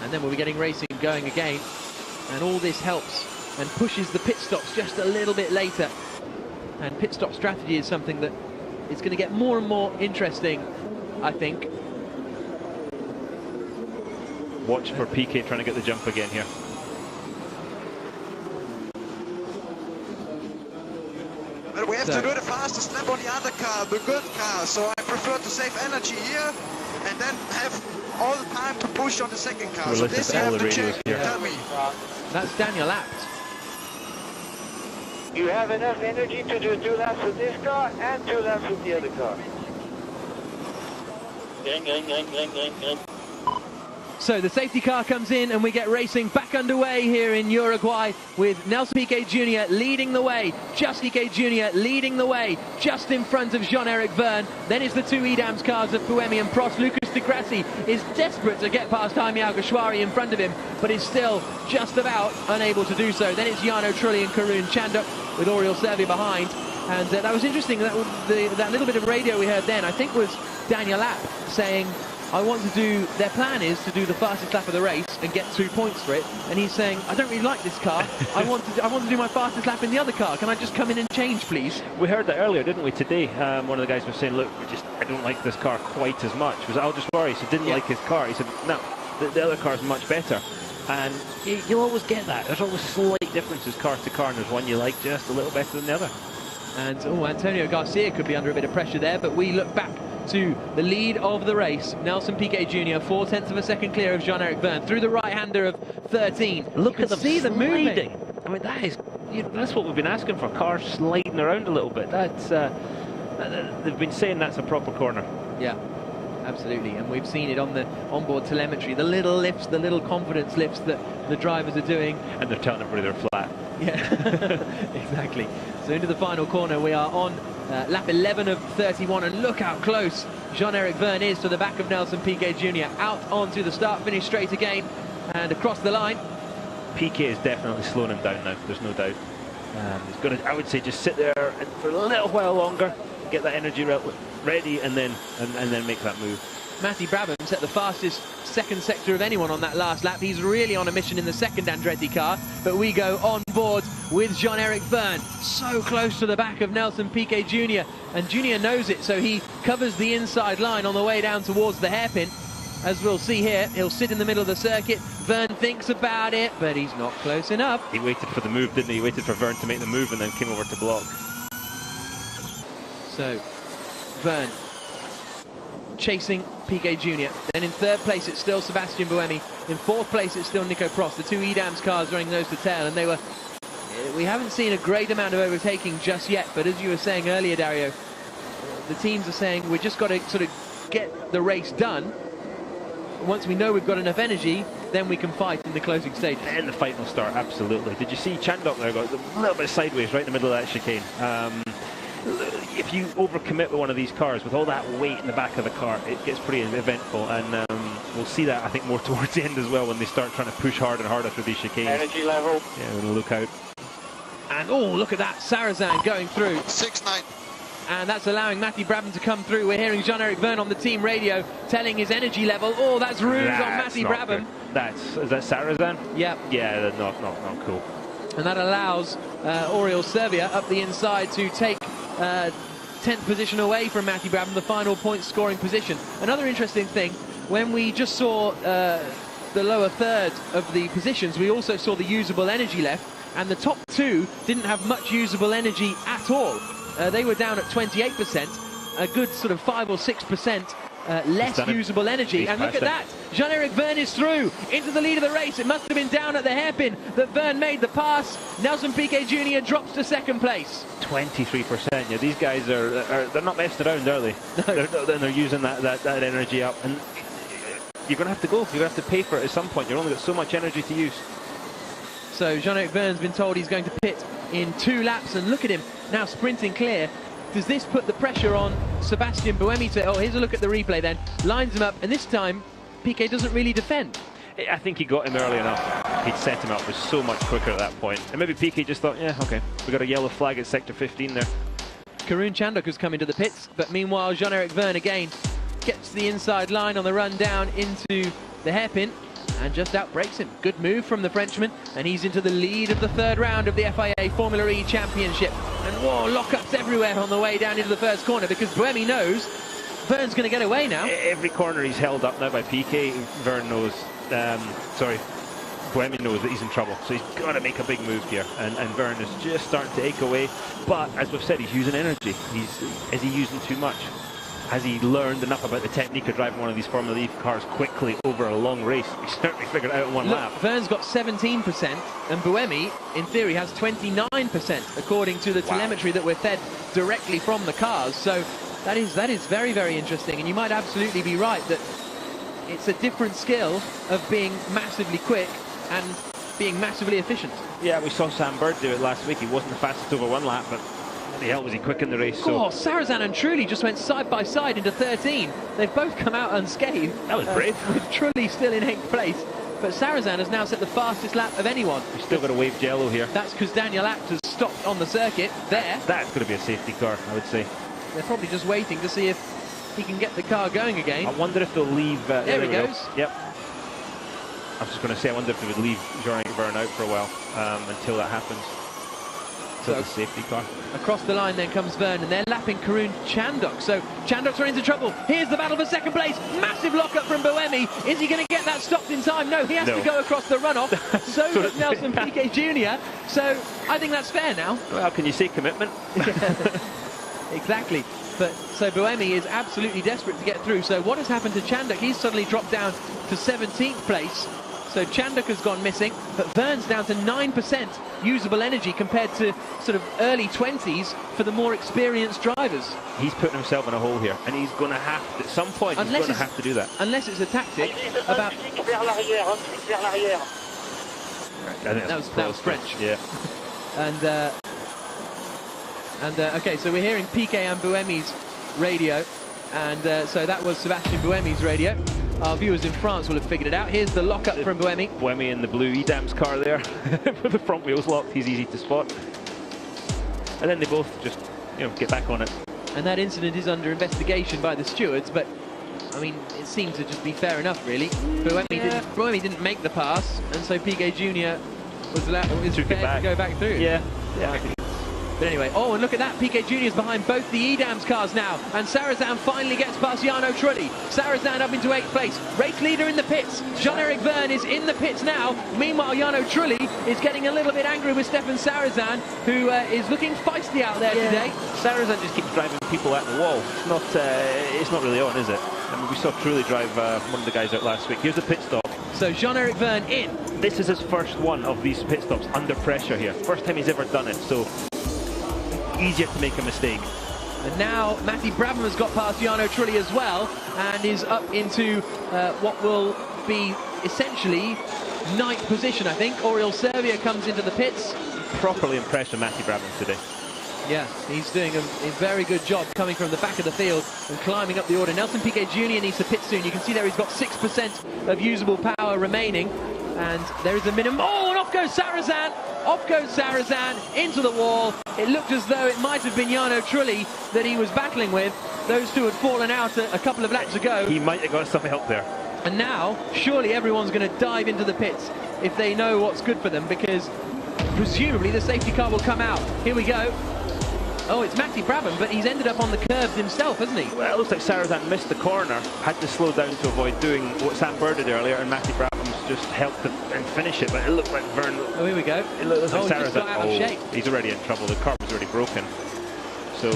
and then we'll be getting racing going again, and all this helps and pushes the pit stops just a little bit later. And pit stop strategy is something that is going to get more and more interesting, I think. Watch for Piquet trying to get the jump again here. But we have to do the fastest lap on the other car, the good car. So I prefer to save energy here and then have all the time to push on the second car. So this you have to check. Tell me. That's Daniel Abt. You have enough energy to do 2 laps with this car and 2 laps with the other car. So the safety car comes in and we get racing back underway here in Uruguay with Nelson Piquet Jr. leading the way, just Piquet Jr. leading the way, just in front of Jean-Eric Vergne. Then it's the 2 Edams cars of Buemi and Prost. Lucas de Grassi is desperate to get past Jaime Alguersuari in front of him, but is still just about unable to do so. Then it's Jarno Trulli and Karun Chandok with Oriol Servia behind. And that was interesting, that little bit of radio we heard then, I think was Daniel Abt saying, I want to do, their plan is to do the fastest lap of the race and get 2 points for it. And he's saying, I don't really like this car. I want to do my fastest lap in the other car. Can I just come in and change, please? We heard that earlier, didn't we, today? One of the guys was saying, look, I don't like this car quite as much. Was Alguersuari, so didn't like his car. He said, no, the other car is much better. And you'll always get that. There's always slight differences car to car, and there's one you like just a little better than the other. And Antonio Garcia could be under a bit of pressure there, but we look back to the lead of the race. Nelson Piquet Jr. 4/10 of a second clear of Jean-Eric Vergne through the right-hander of 13. Look at them see them moving. I mean, that's what we've been asking for, cars sliding around a little bit. That's they've been saying that's a proper corner. Yeah, absolutely, and we've seen it on the onboard telemetry, the little lifts, the little confidence lifts that the drivers are doing. And they're telling everybody they're flat. Yeah, exactly. So into the final corner, we are on lap 11 of 31, and look how close Jean-Eric Vergne is to the back of Nelson Piquet Jr. Out onto the start-finish straight again, and across the line. Piquet is definitely slowing him down now, there's no doubt. He's going to, I would say, just sit there and for a little while longer, get that energy ready, and then make that move. Matty Brabham set the fastest second sector of anyone on that last lap. He's really on a mission in the second Andretti car, but we go on board with Jean-Eric Vergne, so close to the back of Nelson Piquet Jr. And Jr. knows it, so he covers the inside line on the way down towards the hairpin. As we'll see here, he'll sit in the middle of the circuit. Vergne thinks about it, but he's not close enough. He waited for the move, didn't he? He waited for Vergne to make the move and then came over to block. So, Vergne chasing Piquet Jr. Then in third place it's still Sebastian Buemi. In fourth place it's still Nico Prost. The 2 Edams cars running nose to tail, and we haven't seen a great amount of overtaking just yet, but as you were saying earlier, Dario, the teams are saying we've just got to sort of get the race done. Once we know we've got enough energy, then we can fight in the closing stages. And the fight will start, absolutely. Did you see Chandok there got a little bit sideways right in the middle of that chicane? If you overcommit with one of these cars with all that weight in the back of the car, it gets pretty eventful, and we'll see that, I think, more towards the end as well, when they start trying to push hard and harder through these chicanes. Energy level. Yeah, we're going to look out. And oh, look at that, Sarrazin going through. 6-9. And that's allowing Matty Brabham to come through. We're hearing Jean-Eric Vergne on the team radio telling his energy level. Oh, that's rude on Matty Brabham. Is that Sarrazin? Yep. Yeah, that's not cool. And that allows Oriol Servia up the inside to take 10th position away from Matty Brabham, the final point scoring position. Another interesting thing, when we just saw the lower third of the positions, we also saw the usable energy left, and the top 2 didn't have much usable energy at all. They were down at 28%, a good sort of 5 or 6% less usable energy. And look at that, Jean-Eric Verne is through into the lead of the race. It must have been down at the hairpin that Verne made the pass. Nelson Piquet Jr. drops to second place. 23%. Yeah, these guys they're not messing around, are they? No. They're using that energy up, and you're going to have to go. You're going to have to pay for it at some point. You've only got so much energy to use. So Jean-Eric Verne's been told he's going to pit in 2 laps, and look at him now sprinting clear. Does this put the pressure on Sebastian Buemi to, oh, here's a look at the replay then, lines him up, and this time Piquet doesn't really defend. I think he got him early enough. He'd set him up, was so much quicker at that point. And maybe Piquet just thought, yeah, okay, we got a yellow flag at sector 15 there. Karun Chandhok has come into the pits, but meanwhile Jean-Eric Verne again gets the inside line on the run down into the hairpin and just outbreaks him. Good move from the Frenchman, and he's into the lead of the 3rd round of the FIA Formula E Championship. And whoa, lockups everywhere on the way down into the first corner because Buemi knows Verne's going to get away now. Every corner he's held up now by Piquet. Verne knows, Buemi knows that he's in trouble, so he's got to make a big move here. And Verne is just starting to ache away. But as we've said, he's using energy. Is he using too much? Has he learned enough about the technique of driving one of these Formula E cars quickly over a long race? He certainly figured it out in one lap. Verne's got 17%, and Buemi, in theory, has 29%, according to the telemetry that we're fed directly from the cars. So that is very, very interesting, and you might absolutely be right that it's a different skill of being massively quick and being massively efficient. Yeah, we saw Sam Bird do it last week. He wasn't the fastest over 1 lap, but the hell was he quick in the race. Oh, Sarrazin and Trulli just went side by side into 13. They've both come out unscathed. That was brave. With Trulli still in 8th place. But Sarrazin has now set the fastest lap of anyone. We've still got to wave jello here. That's because Daniel Abt has stopped on the circuit there. That's going to be a safety car, I would say. They're probably just waiting to see if he can get the car going again. I wonder if they'll leave... there he goes. Yep. I was just going to say, I wonder if they would leave Jean-Eric Verne out for a while until that happens. So the safety car. Across the line then comes Verne, and they're lapping Karun Chandhok. So Chandhok's run into trouble. Here's the battle for second place. Massive lockup from Buemi. Is he going to get that stopped in time? No, he has to go across the runoff. So does Nelson Piquet Jr. So I think that's fair now. Well, can you say commitment? Exactly. But so Buemi is absolutely desperate to get through. So what has happened to Chandhok? He's suddenly dropped down to 17th place. So Chandhok has gone missing, but Verne's down to 9% usable energy compared to sort of early 20s for the more experienced drivers. He's putting himself in a hole here, and he's going to have to, at some point, he's going to have to do that. Unless it's a tactic about... That was French. Yeah. Okay, so we're hearing Piquet and Buemi's radio, and so that was Sebastian Buemi's radio. Our viewers in France will have figured it out. Here's the lockup from Buemi. Buemi in the blue Edam's car there, with the front wheels locked. He's easy to spot. And then they both just, get back on it. And that incident is under investigation by the stewards, but I mean, it seemed to just be fair enough, really. Buemi didn't make the pass, and so Piquet Jr. was prepared to go back through. Yeah. But anyway, oh, and look at that. Piquet Jr. is behind both the Edams cars now. And Sarrazin finally gets past Jarno Trulli. Sarrazin up into 8th place. Race leader in the pits. Jean-Eric Verne is in the pits now. Meanwhile, Jarno Trulli is getting a little bit angry with Stefan Sarrazin, who is looking feisty out there today. Sarrazin just keeps driving people at the wall. It's not really on, is it? I mean, we saw Trulli drive one of the guys out last week. Here's the pit stop. So Jean-Eric Verne in. This is his first one of these pit stops under pressure here. First time he's ever done it, so easier to make a mistake. And now Matty Brabham has got past Jarno Trulli as well and is up into what will be essentially 9th position, I think. Oriol Servia comes into the pits. Properly impressed with Matty Brabham today. Yeah, he's doing a very good job coming from the back of the field and climbing up the order. Nelson Piquet Jr. needs to pit soon. You can see there he's got 6% of usable power remaining. And there is a minimum. Oh, and off goes Sarrazin. Off goes Sarrazin into the wall. It looked as though it might have been Jarno Trulli that he was battling with. Those two had fallen out a couple of laps ago. He might have got some help there. And now, surely everyone's going to dive into the pits if they know what's good for them, because presumably the safety car will come out. Here we go. Oh, it's Matty Brabham, but he's ended up on the curbs himself, hasn't he? Well, it looks like Sarrazin missed the corner, had to slow down to avoid doing what Sam Bird did earlier, and Matty Brabham's just helped him and finish it, but it looked like Verne... Oh, here we go. It looks like Sarrazin. He's got out of shape. He's already in trouble. The car was already broken. So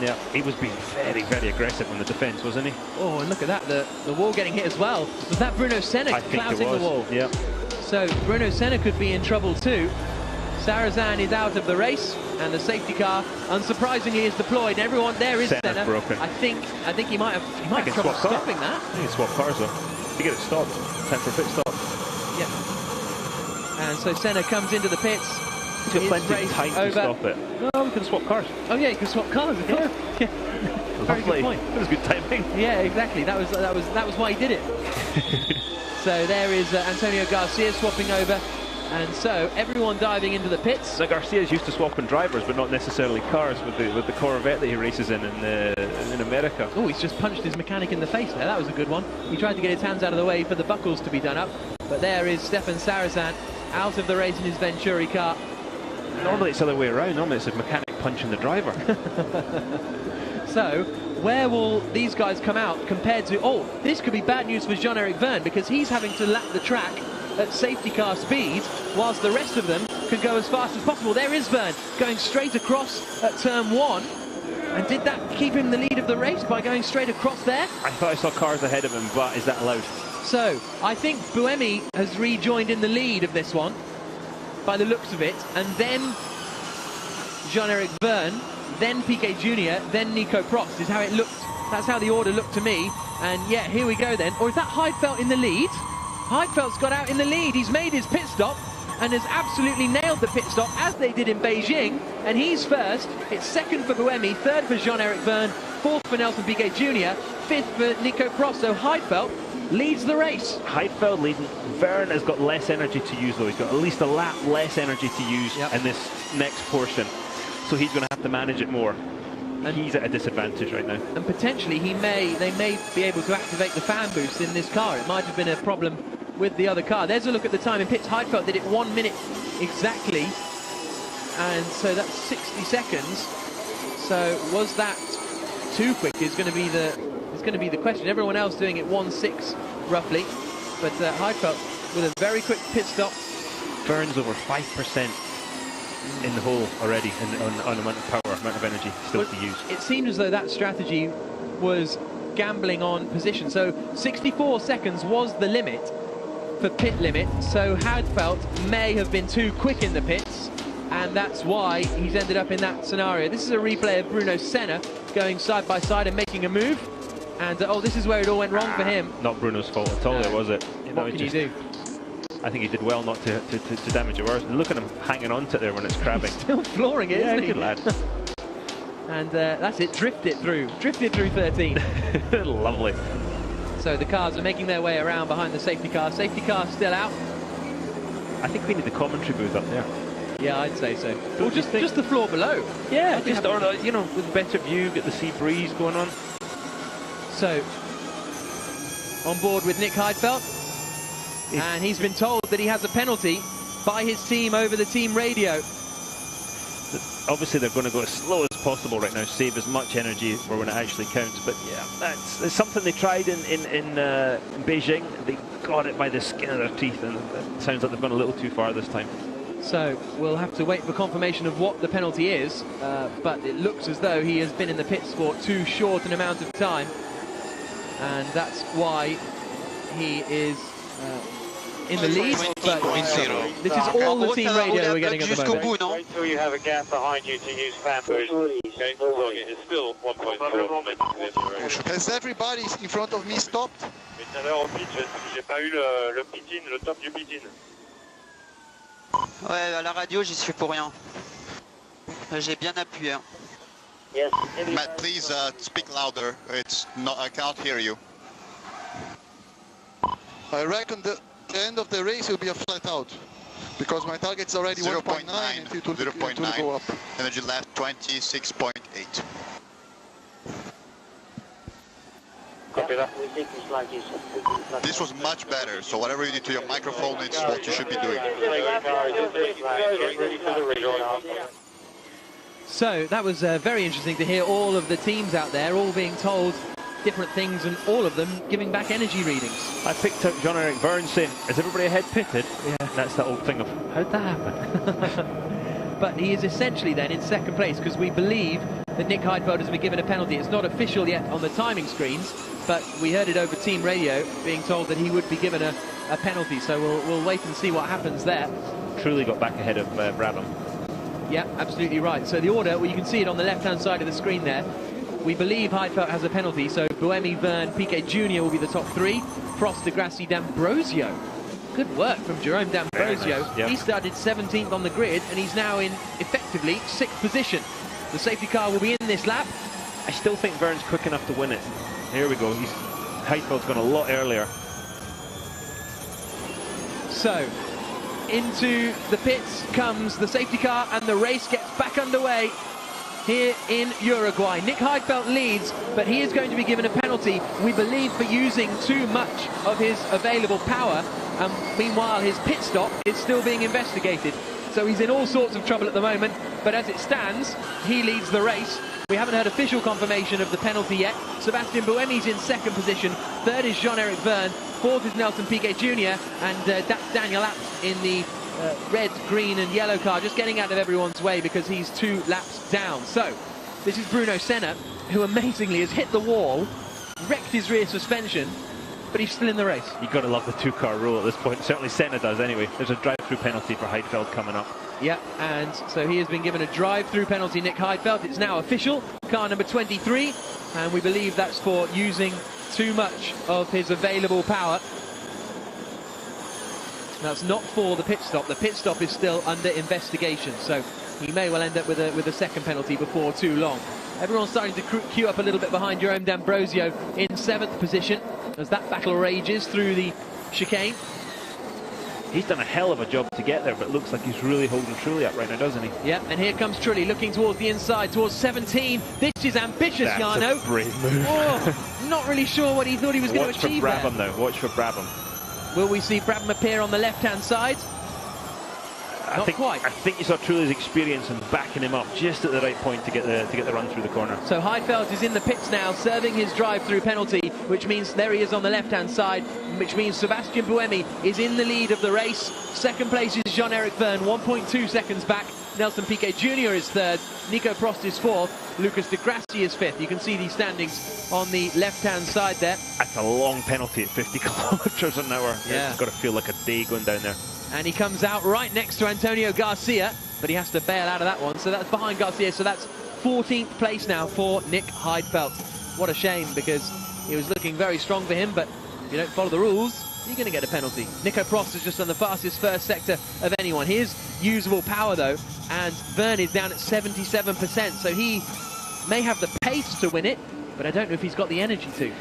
Yeah, he was being very, very aggressive on the defence, wasn't he? Oh, and look at that, the wall getting hit as well. Was that Bruno Senna clouting the wall? Yeah. So Bruno Senna could be in trouble too. Sarrazin is out of the race, and the safety car, unsurprisingly, is deployed. Everyone there is Senna. Broken. I think he might have trouble stopping that. I think he swapped cars though. To get it stopped. Time for a pit stop. Yeah. And so Senna comes into the pits. He's got plenty of time to stop it. No, we can swap cars. Oh yeah, you can swap cars. Yeah. Very good point. That was good timing. Yeah, exactly. That was why he did it. So there is Antonio Garcia swapping over. And so everyone diving into the pits. So Garcia's used to swapping drivers, but not necessarily cars, with the Corvette that he races in America. Oh, he's just punched his mechanic in the face there. That was a good one. He tried to get his hands out of the way for the buckles to be done up. But there is Stefan Sarrazin out of the race in his Venturi car. Normally it's the other way around. Normally it's a mechanic punching the driver. So where will these guys come out compared to... Oh, this could be bad news for Jean-Eric Vergne, because he's having to lap the track at safety car speed, whilst the rest of them can go as fast as possible. There is Vergne going straight across at turn 1. And did that keep him the lead of the race by going straight across there? I thought I saw cars ahead of him, but is that allowed? So I think Buemi has rejoined in the lead of this one, by the looks of it, and then Jean-Eric Vergne, then Piquet Jr., then Nico Prost is how it looked. That's how the order looked to me. And yeah, here we go then. Or is that Heidfeld in the lead? Heidfeld's got out in the lead. He's made his pit stop and has absolutely nailed the pit stop, as they did in Beijing. And he's first. It's second for Buemi, third for Jean-Eric Vergne, fourth for Nelson Piquet Jr., fifth for Nico Prost. So Heidfeld leads the race. Heidfeld leading. Vergne has got less energy to use though. He's got at least a lap less energy to use in this next portion. So he's going to have to manage it more. And he's at a disadvantage right now. And potentially they may be able to activate the fan boost in this car. It might have been a problem with the other car. There's a look at the time in pits. Heidfeld did it 1 minute exactly. And so that's 60 seconds. So was that too quick is going to be the question. Everyone else doing it 1:06 roughly. But Heidfeld with a very quick pit stop. Vergne's over 5% in the hole already on amount of power, amount of energy still to use. It seemed as though that strategy was gambling on position. So 64 seconds was the limit for pit limit. So Heidfeld may have been too quick in the pits, and that's why he's ended up in that scenario. This is a replay of Bruno Senna going side by side and making a move. And oh, this is where it all went wrong for him. Not Bruno's fault at all, was it? What can you do? I think he did well not to damage it. Look at him hanging on to it there when it's crabbing. Still flooring it, isn't he? Good lad. And that's it, drifted through 13. Lovely. So the cars are making their way around behind the safety car. Safety car still out. I think we need the commentary booth up there. Yeah, I'd say so. Or just the floor below. Yeah, just with better view, get the sea breeze going on. So on board with Nick Heidfeld. And he's been told that he has a penalty by his team over the team radio. Obviously, they're going to go as slow as possible right now, save as much energy for when it actually counts. But yeah, that's something they tried in Beijing. They got it by the skin of their teeth, and it sounds like they've gone a little too far this time. So we'll have to wait for confirmation of what the penalty is. But it looks as though he has been in the pits for too short an amount of time. And that's why he is... in the lead, but this is all the team radio we're getting at the moment. Wait till you have a gap behind you to use fan boost. Okay, it's still 1.4. Has everybody in front of me stopped? Mais tout à l'heure au pitch, j'ai pas eu le pit-in, le top du pit-in. Ouais, à la radio, j'y suis pour rien. J'ai bien appuyé. Yes. Matt, please speak louder. I can't hear you. I reckon the end of the race will be a flat out, because my target's already 1.9 and it will go up. Energy left 26.8. This was much better, so whatever you did to your microphone, it's what you should be doing. So that was very interesting to hear all of the teams out there all being told different things, and all of them giving back energy readings. I picked up Jean-Eric Vergne saying, is everybody ahead pitted? Yeah. That's that old thing of, how'd that happen? But he is essentially then in second place, because we believe that Nick Heidfeld has been given a penalty. It's not official yet on the timing screens, but we heard it over team radio being told that he would be given a penalty. So we'll wait and see what happens there. Trulli got back ahead of Brabham. Yeah, absolutely right. So the order, well, you can see it on the left-hand side of the screen there. We believe Heidfeld has a penalty, so Buemi, Verne, Piquet Jr. will be the top three. Prost, De Grassi, D'Ambrosio. Good work from Jerome D'Ambrosio. Nice. Yep. He started 17th on the grid, and he's now in, effectively, 6th position. The safety car will be in this lap. I still think Verne's quick enough to win it. Here we go. Heidfeld's gone a lot earlier. So, into the pits comes the safety car, and the race gets back underway here in Uruguay. Nick Heidfeld leads, but he is going to be given a penalty, we believe, for using too much of his available power. And meanwhile, his pit stop is still being investigated. So he's in all sorts of trouble at the moment, but as it stands, he leads the race. We haven't heard official confirmation of the penalty yet. Sebastian Buemi's in 2nd position, 3rd is Jean-Eric Verne, 4th is Nelson Piquet Jr., and that's Daniel Abt in the red, green and yellow car, just getting out of everyone's way because he's 2 laps down. So this is Bruno Senna, who amazingly has hit the wall, wrecked his rear suspension, but he's still in the race. You've got to love the 2-car rule at this point. Certainly Senna does anyway. There's a drive-through penalty for Heidfeld coming up. Yeah, and so he has been given a drive-through penalty, Nick Heidfeld. It's now official, car number 23, and we believe that's for using too much of his available power. That's not for the pit stop. The pit stop is still under investigation, so he may well end up with a second penalty before too long. Everyone's starting to queue up a little bit behind Jerome D'Ambrosio in 7th position as that battle rages through the chicane. He's done a hell of a job to get there, but it looks like he's really holding Trulli up right now, doesn't he? Yeah, and here comes Trulli looking towards the inside, towards 17. This is ambitious, Jarno. That's a brave move. Oh, not really sure what he thought he was going to achieve. Watch for Brabham now. Watch for Brabham. Will we see Brabham appear on the left-hand side? Not quite. I think you saw Trulli's experience and backing him up just at the right point to get the run through the corner. So Heidfeld is in the pits now, serving his drive-through penalty, which means there he is on the left-hand side, which means Sebastian Buemi is in the lead of the race. 2nd place is Jean-Eric Verne, 1.2 seconds back. Nelson Piquet Jr. is 3rd, Nico Prost is 4th, Lucas de Grassi is 5th. You can see these standings on the left-hand side there. That's a long penalty at 50 kilometers an hour. Yeah. It's got to feel like a day going down there. And he comes out right next to Antonio Garcia, but he has to bail out of that one. So that's behind Garcia, so that's 14th place now for Nick Heidfeld. What a shame, because it was looking very strong for him, but if you don't follow the rules, you're going to get a penalty. Nico Prost has just done the fastest first sector of anyone. His usable power, though, and Verne is down at 77%, so he may have the pace to win it, but I don't know if he's got the energy to.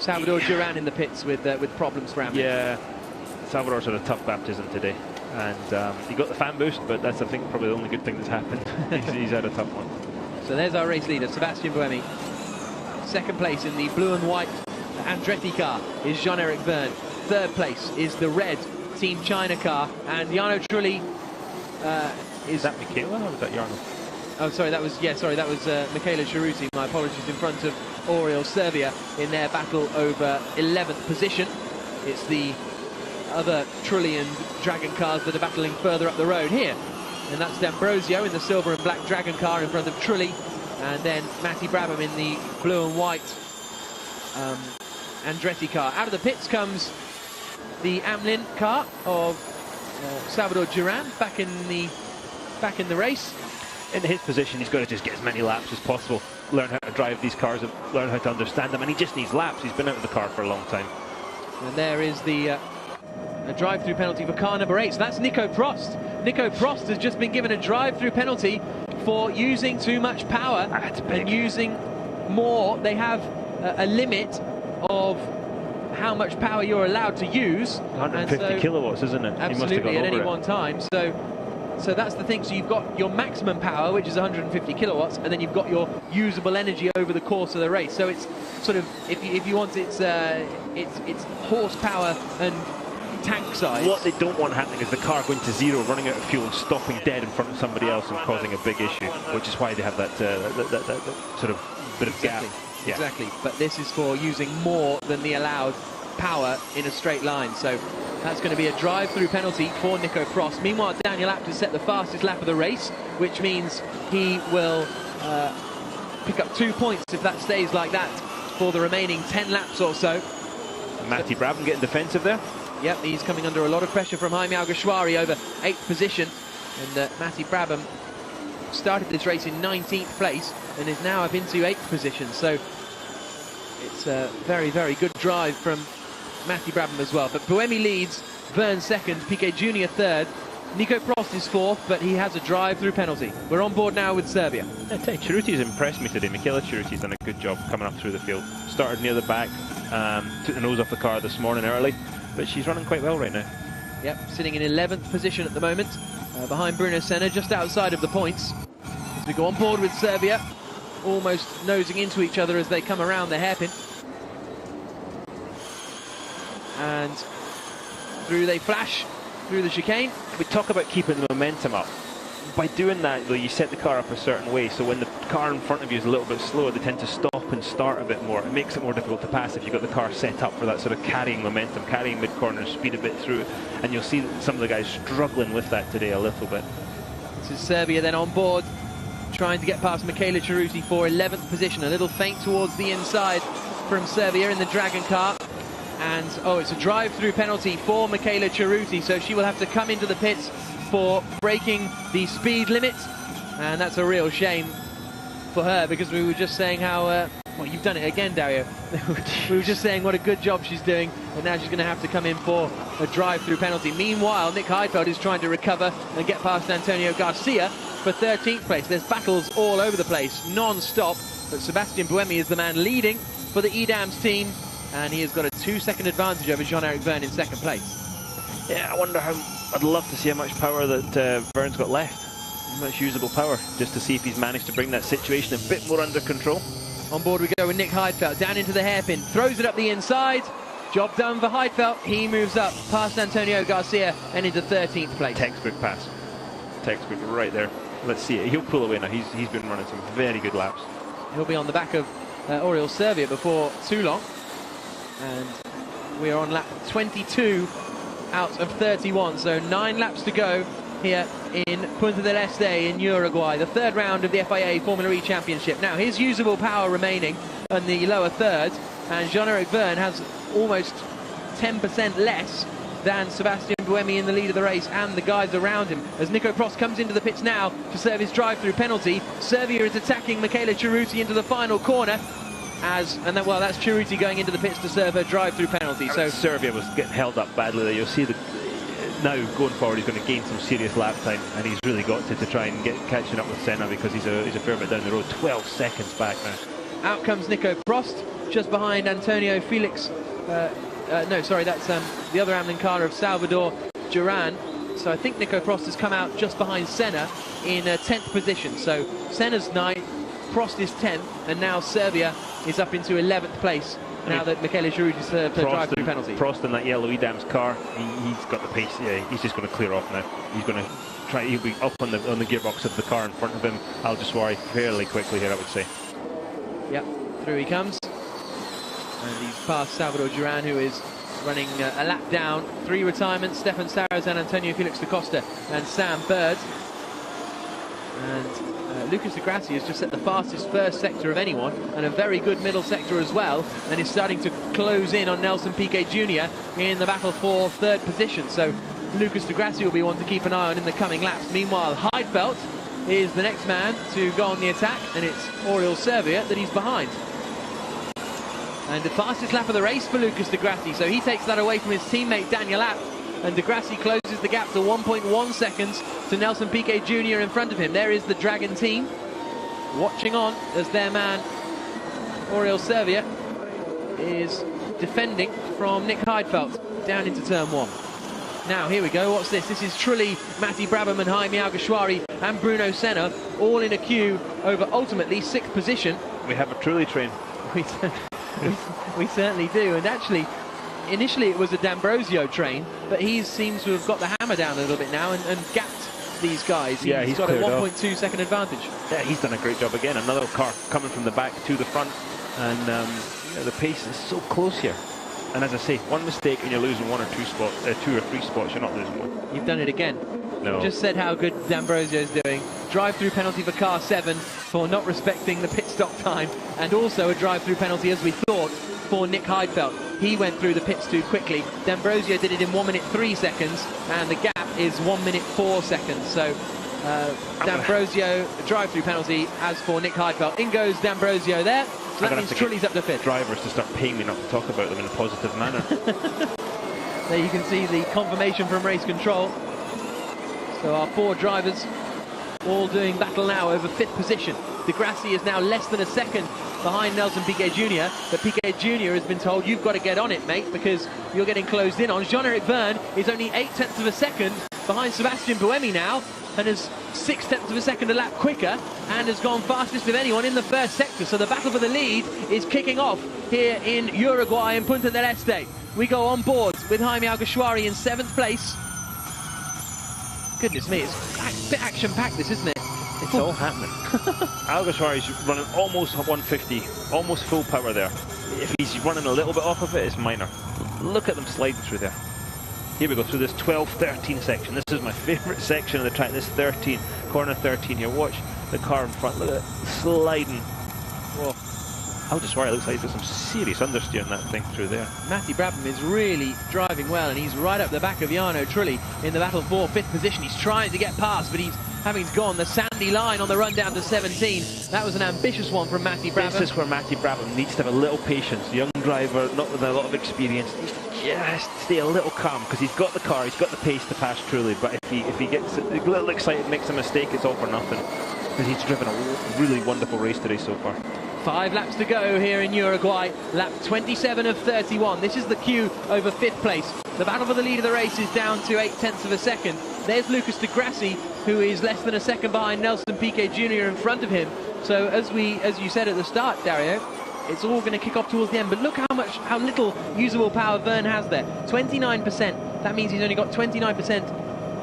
Salvador Duran in the pits with problems for him. Yeah. Salvador's had a tough baptism today, and he got the fan boost, but that's, I think, probably the only good thing that's happened. he's had a tough one. So there's our race leader, Sebastian Buemi. 2nd place in the blue and white Andretti car is Jean-Eric Verne. 3rd place is the red Team China car, and Jarno Trulli is that Michaela or was that Jarno? Oh, sorry, that was Michaela Cheruti. My apologies, in front of Oriol Servia in their battle over 11th position. It's the other Trulli and Dragon cars that are battling further up the road here. And that's D'Ambrosio in the silver and black Dragon car in front of Trulli. And then Matty Brabham in the blue and white Andretti car. Out of the pits comes the Amlin car of Salvador Duran back in the race. In his position, he's got to just get as many laps as possible. Learn how to drive these cars and learn how to understand them. And he just needs laps. He's been out of the car for a long time. And there is the a drive-through penalty for car number 8. So that's Nico Prost. Nico Prost has just been given a drive-through penalty for using too much power and using more. They have a limit of how much power you're allowed to use. 150 kilowatts, isn't it? Absolutely, at any one time. So that's the thing. So you've got your maximum power, which is 150 kilowatts, and then you've got your usable energy over the course of the race. So it's sort of, if you want, it's horsepower and tank size. What they don't want happening is the car going to zero, running out of fuel and stopping dead in front of somebody else and causing a big issue, which is why they have that sort of bit of gap. Yeah. Exactly, but this is for using more than the allowed power in a straight line. So that's going to be a drive-through penalty for Nico Prost. Meanwhile, Daniel Abt has set the fastest lap of the race, which means he will pick up 2 points if that stays like that for the remaining 10 laps or so. Matty Brabham getting defensive there. Yep, he's coming under a lot of pressure from Jaime Alguersuari over 8th position. And Matty Brabham started this race in 19th place and is now up into 8th position. So it's a very, very good drive from Matty Brabham as well. But Buemi leads, Verne second, Piquet Jr. third. Nico Prost is fourth, but he has a drive-through penalty. We're on board now with Serbia. I tell you, Cerruti's impressed me today. Michele Cerruti's done a good job coming up through the field. Started near the back, took the nose off the car this morning early, but she's running quite well right now. Yep, sitting in 11th position at the moment, behind Bruno Senna, just outside of the points. As we go on board with Serbia, almost nosing into each other as they come around the hairpin. And through they flash, through the chicane. We talk about keeping the momentum up. By doing that, though, you set the car up a certain way, so when the car in front of you is a little bit slower, they tend to stop and start a bit more. It makes it more difficult to pass if you've got the car set up for that sort of carrying momentum, carrying mid-corner, speed a bit through, and you'll see some of the guys struggling with that today a little bit. This is Serbia then on board, trying to get past Michele Cerruti for 11th position. A little feint towards the inside from Serbia in the Dragon car. And, oh, it's a drive-through penalty for Michele Cerruti, so she will have to come into the pits for breaking the speed limit. And that's a real shame for her, because we were just saying how... well, you've done it again, Dario. We were just saying what a good job she's doing, and now she's going to have to come in for a drive-through penalty. Meanwhile, Nick Heidfeld is trying to recover and get past Antonio Garcia for 13th place. There's battles all over the place, non-stop, but Sebastian Buemi is the man leading for the EDAMS team, and he has got a 2-second advantage over Jean-Eric Verne in second place. Yeah, I wonder how... I'd love to see how much power that Verne's got left. How much usable power, just to see if he's managed to bring that situation a bit more under control. On board we go with Nick Heidfeld, down into the hairpin, throws it up the inside. Job done for Heidfeld. He moves up past Antonio Garcia and into 13th place. Textbook pass. Textbook right there. Let's see it. He'll pull away now. He's been running some very good laps. He'll be on the back of Oriol Servia before too long. And we are on lap 22 out of 31, so 9 laps to go here in Punta del Este in Uruguay, the third round of the FIA Formula E Championship. Now, his usable power remaining in the lower third, and Jean-Eric Verne has almost 10% less than Sebastian Buemi in the lead of the race and the guys around him. As Nico Prost comes into the pits now to serve his drive-through penalty, Serbia is attacking Michele Cerruti into the final corner. That's Cerruti going into the pits to serve her drive-through penalty. So Serbia was getting held up badly there. You'll see that now going forward he's going to gain some serious lap time, and he's really got to try and get catching up with Senna, because he's a fair bit down the road. 12 seconds back now. Out comes Nico Prost, just behind Antonio Felix. No, sorry, that's the other Amlin car of Salvador Duran. So I think Nico Prost has come out just behind Senna in 10th position. So Senna's 9th, Prost is 10th, and now Serbia is up into 11th place now that Michele Cerruti served her drive-through penalty. Prost in that yellow EDAMS car, he's got the pace. Yeah, he's just going to clear off now. He's going to try. He'll be up on the gearbox of the car in front of him. Alguersuari fairly quickly here, I would say. Yep, through he comes, and he's past Salvador Duran, who is running a lap down. 3 retirements: Stefan Sarazan, Antonio Felix da Costa, and Sam Bird. And Lucas Di Grassi has just set the fastest first sector of anyone, and a very good middle sector as well, and is starting to close in on Nelson Piquet Jr. in the battle for 3rd position. So Lucas Di Grassi will be one to keep an eye on in the coming laps. Meanwhile, Heidfeld is the next man to go on the attack, and it's Oriol Servia that he's behind. And the fastest lap of the race for Lucas Di Grassi, so he takes that away from his teammate Daniel Abt, and Di Grassi closes the gap to 1.1 seconds to Nelson Piquet Jr. in front of him. There is the Dragon team watching on as their man Oriol Servia is defending from Nick Heidfeld down into turn 1. Now here we go, what's this? This is Trulli, Matty Brabham and Jaime Alguersuari and Bruno Senna all in a queue over ultimately 6th position. We have a Trulli train. We certainly do, and actually initially it was a D'Ambrosio train, but he seems to have got the hammer down a little bit now and gapped these guys. He's got a 1.2 second advantage. Yeah, he's done a great job again. Another car coming from the back to the front, and the pace is so close here. And as I say, one mistake and you're losing 1 or 2 spots, 2 or 3 spots. You're not losing one. You've done it again. No. Just said how good D'Ambrosio is doing. Drive-through penalty for car 7 for not respecting the pit stop time, and also a drive-through penalty, as we thought, for Nick Heidfeld. He went through the pits too quickly. D'Ambrosio did it in 1 minute 3 seconds, and the gap is 1 minute 4 seconds. So D'Ambrosio, drive-through penalty. As for Nick Heidfeld, in goes D'Ambrosio there. So that means Trulli's up to 5th. Drivers to start paying me not to talk about them in a positive manner. There you can see the confirmation from race control. So our 4 drivers all doing battle now over 5th position. De Grassi is now less than a second behind Nelson Piquet Jr. But Piquet Jr. has been told, you've got to get on it, mate, because you're getting closed in on. Jean-Eric Vergne is only 0.8 of a second behind Sebastian Buemi now, and is 0.6 of a second a lap quicker, and has gone fastest of anyone in the first sector. So the battle for the lead is kicking off here in Uruguay in Punta del Este. We go on board with Jaime Alguersuari in 7th place. Goodness me, it's a bit action-packed, this, isn't it? It's all happening. Alguersuari's running almost 150, almost full power there. If he's running a little bit off of it, it's minor. Look at them sliding through there. Here we go, through this 12-13 section. This is my favourite section of the track, this 13, corner 13 here. Watch the car in front, look at it, sliding. Whoa. Alguersuari looks like he's got some serious understeer in that thing through there. Matty Brabham is really driving well, and he's right up the back of Jarno Trulli in the battle for 5th position. He's trying to get past, but he's having gone the sandy line on the run down to 17. That was an ambitious one from Matty Brabham. This is where Matty Brabham needs to have a little patience. The young driver, not with a lot of experience, needs to just stay a little calm, because he's got the car, he's got the pace to pass Trulli, but if he gets a little excited, makes a mistake, it's all for nothing, because he's driven a really wonderful race today so far. 5 laps to go here in Uruguay. Lap 27 of 31. This is the queue over 5th place. The battle for the lead of the race is down to 0.8 of a second. There's Lucas de Grassi, who is less than a second behind Nelson Piquet Jr. in front of him. So as you said at the start, Dario, it's all going to kick off towards the end. But look how little usable power Vergne has there. 29%. That means he's only got 29%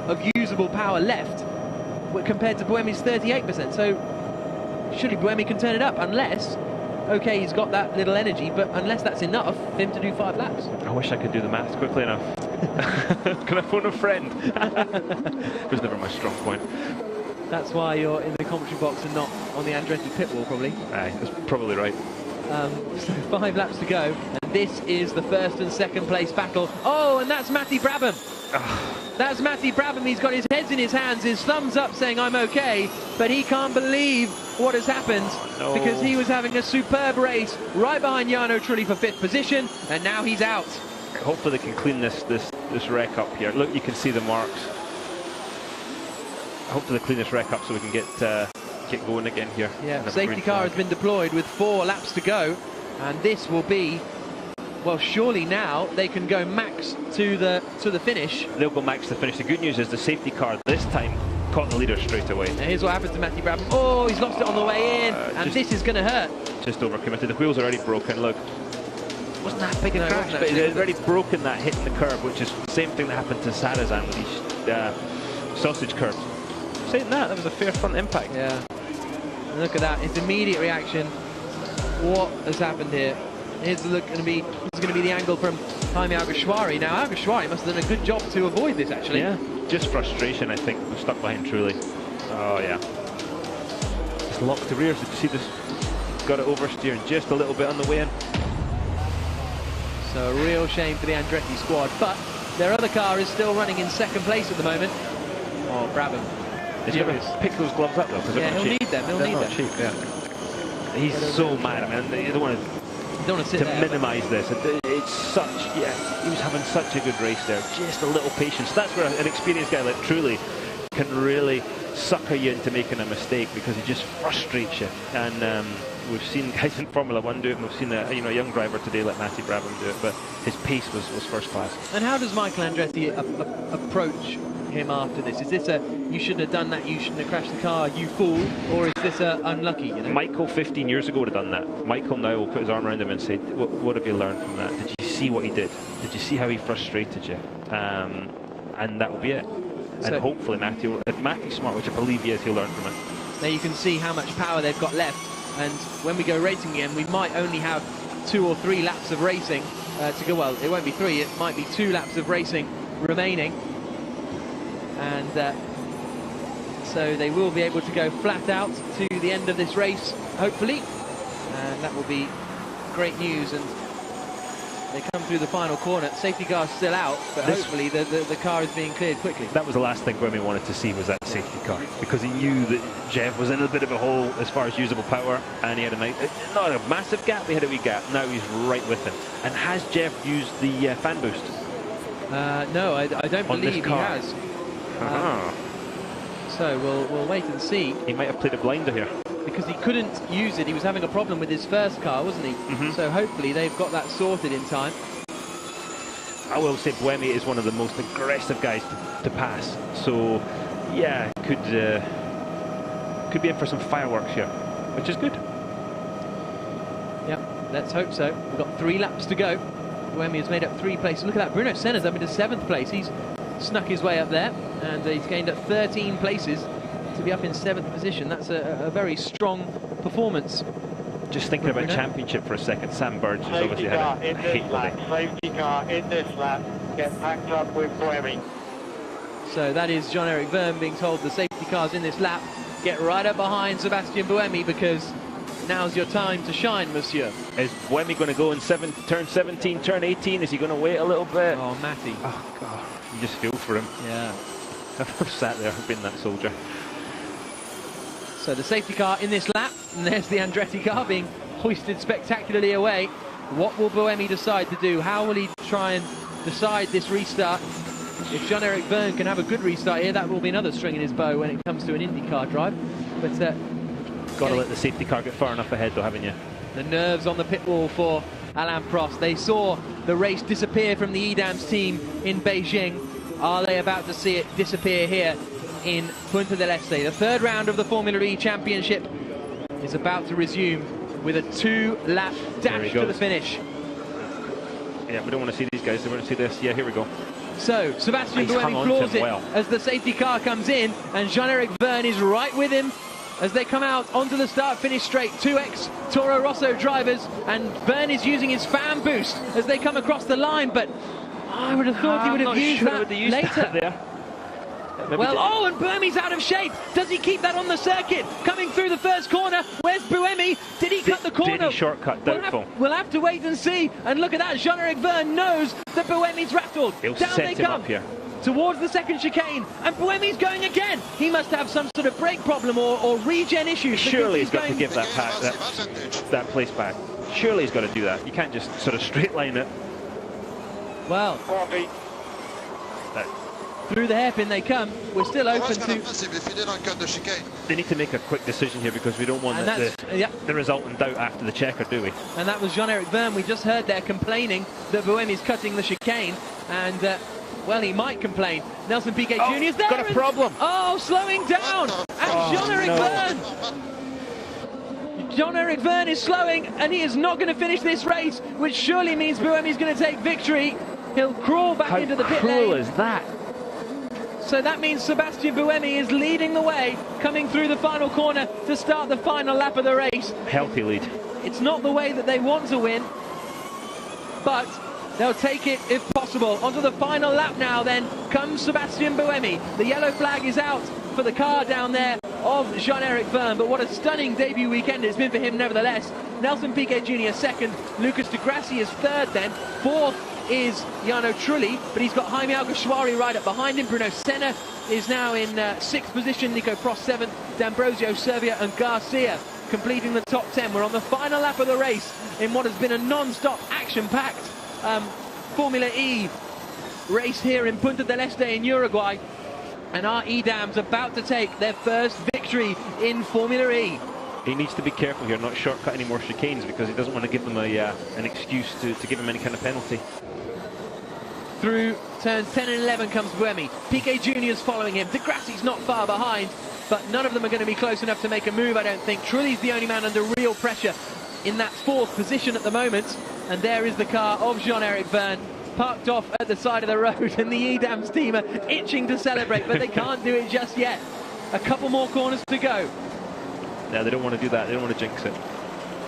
of usable power left, compared to Buemi's 38%. So surely Buemi can turn it up, unless, okay, he's got that little energy, but unless that's enough for him to do 5 laps. I wish I could do the maths quickly enough. Can I phone a friend? It was never my strong point. That's why you're in the commentary box and not on the Andretti pit wall, probably. Aye, that's probably right. So 5 laps to go, and this is the 1st and 2nd place battle. Oh, and that's Matty Brabham. That's Matty Brabham. He's got his heads in his hands, his thumbs up saying I'm okay, but he can't believe what has happened, because he was having a superb race right behind Jarno Trulli for 5th position, and now he's out. Hopefully they can clean this wreck up here. Look, you can see the marks. Hopefully they clean this wreck up so we can get going again here. Yeah, safety car has been deployed with 4 laps to go, and this will be, well, surely now they can go max to the finish. They'll go max to the finish. The good news is the safety car this time caught the leader straight away. Now here's what happens to Matty Brabham. Oh, he's lost it on the way in, and this is going to hurt. Just overcommitted. The wheels are already broken. Look, wasn't that big a crash, but it had already broken that hitting the curb, which is the same thing that happened to Sarazan with these sausage curbs. Saying that was a fair front impact. Yeah. And look at that. It's immediate reaction. What has happened here? Here's going to be the angle from Jaime Alguersuari. Now Alguersuari must have done a good job to avoid this, actually. Yeah, just frustration, I think. We're stuck behind Trulli. Oh yeah. It's locked the rears. Did you see this? Got it oversteering just a little bit on the way in. So a real shame for the Andretti squad, but their other car is still running in 2nd place at the moment. Oh, Brabham. He's got to pick those gloves up though, because yeah, he'll need them. They're not cheap. Yeah. He's so mad. I mean, you don't want to minimise this. It's such, he was having such a good race there. Just a little patience. That's where an experienced guy like Trulli can really sucker you into making a mistake, because he just frustrates you. And we've seen guys in Formula 1 do it, and we've seen a young driver today like Matty Brabham do it, but his pace was first class. And how does Michael Andretti approach him after this? Is this a, you shouldn't have done that, you shouldn't have crashed the car, you fool, or is this a unlucky, you know? Michael 15 years ago would have done that. Michael now will put his arm around him and say, what have you learned from that? Did you see what he did? Did you see how he frustrated you? And that will be it. And hopefully Matty's smart, which I believe he is, he'll learn from it. Now you can see how much power they've got left, and when we go racing again, we might only have 2 or 3 laps of racing to go. Well, it won't be 3, it might be 2 laps of racing remaining. And so they will be able to go flat out to the end of this race, hopefully, and that will be great news. And they come through the final corner. Safety car's still out, but hopefully the car is being cleared quickly. That was the last thing Buemi wanted to see, was that safety car, because he knew that Jeff was in a bit of a hole as far as usable power, and he had not a massive gap, he had a wee gap. Now he's right with him. And has Jeff used the fan boost? No, I don't believe he has. So we'll wait and see. He might have played a blinder here, because he couldn't use it. He was having a problem with his first car, wasn't he? So hopefully they've got that sorted in time. I will say Buemi is one of the most aggressive guys to pass. So yeah, could be in for some fireworks here, which is good. Yeah, let's hope so. We've got 3 laps to go. Buemi has made up 3 places. Look at that, Bruno Senna's up into 7th place. He's snuck his way up there, and he's gained up 13 places to be up in 7th position. That's a very strong performance. Just thinking about championship for a second, Sam Burge has obviously had a hit with it. Safety car in this lap, get packed up with Buemi. So that is Jean-Eric Vergne being told the safety car's in this lap. Get right up behind Sebastian Buemi, because now's your time to shine, monsieur. Is Buemi going to go in turn 17, turn 18? Is he going to wait a little bit? Oh, Matty. Oh, God. You just feel for him. Yeah. I've sat there, I've been that soldier. So the safety car in this lap, and there's the Andretti car being hoisted spectacularly away. What will Buemi decide to do? How will he try and decide this restart? If Jean-Eric Vergne can have a good restart here, that will be another string in his bow when it comes to an IndyCar drive. But got to let the safety car get far enough ahead though, haven't you? The nerves on the pit wall for Alain Prost. They saw the race disappear from the Edams team in Beijing. Are they about to see it disappear here in Punta Del Este? The 3rd round of the Formula E Championship is about to resume with a 2-lap dash to the finish. Yeah, we don't want to see these guys, we want to see this. Yeah, here we go. So Sebastian Buemi floors it as the safety car comes in, and Jean-Eric Vergne is right with him as they come out onto the start-finish straight. 2 ex-Toro Rosso drivers, and Vergne is using his fan boost as they come across the line, but I would have thought he would have used that later. Well, and Buemi's out of shape. Does he keep that on the circuit? Coming through the first corner, where's Buemi? Did he cut the corner? Did he shortcut? Doubtful. We'll have to wait and see. And look at that, Jean-Eric Vergne knows that Buemi's rattled. He'll Down set they him come up here. Towards the second chicane, and Buemi's going again. He must have some sort of brake problem or regen issues. Surely he's got to give that place back. Surely he's got to do that. You can't just sort of straight line it. Well, through the hairpin they come. We're still open to... If he didn't cut the chicane. They need to make a quick decision here, because we don't want the result in doubt after the checker, do we? And that was Jean-Eric Vergne. We just heard there complaining that Buemi's cutting the chicane, and well, he might complain. Nelson Piquet Jr. is there. Got a problem. Oh, slowing down. And Jean-Eric Vergne. Jean-Eric Vergne is slowing, and he is not going to finish this race, which surely means Buemi's going to take victory. He'll crawl back into the pit lane. How cruel is that? So that means Sebastian Buemi is leading the way, coming through the final corner to start the final lap of the race. Healthy lead. It's not the way that they want to win, but they'll take it if possible. Onto the final lap now then comes Sebastian Buemi. The yellow flag is out for the car down there of Jean-Eric Vergne, but what a stunning debut weekend it's been for him nevertheless. Nelson Piquet Jr. 2nd, Lucas Di Grassi is 3rd then, 4th is Jarno Trulli, but he's got Jaime Alguersuari right up behind him. Bruno Senna is now in 6th position, Nico Prost 7th, D'Ambrosio, Servia and Garcia completing the top 10. We're on the final lap of the race in what has been a non-stop action-packed Formula E race here in Punta del Este in Uruguay, and our Edams about to take their first victory in Formula E. He needs to be careful here, not shortcut any more chicanes, because he doesn't want to give them an excuse to give him any kind of penalty. Through turns 10 and 11 comes Buemi. Piquet Jr. is following him. Di Grassi's not far behind, but none of them are going to be close enough to make a move, I don't think. Trulli's the only man under real pressure in that 4th position at the moment. And there is the car of Jean-Eric Vergne, parked off at the side of the road, and the Edams team are itching to celebrate, but they can't do it just yet. A couple more corners to go. No, they don't want to do that. They don't want to jinx it.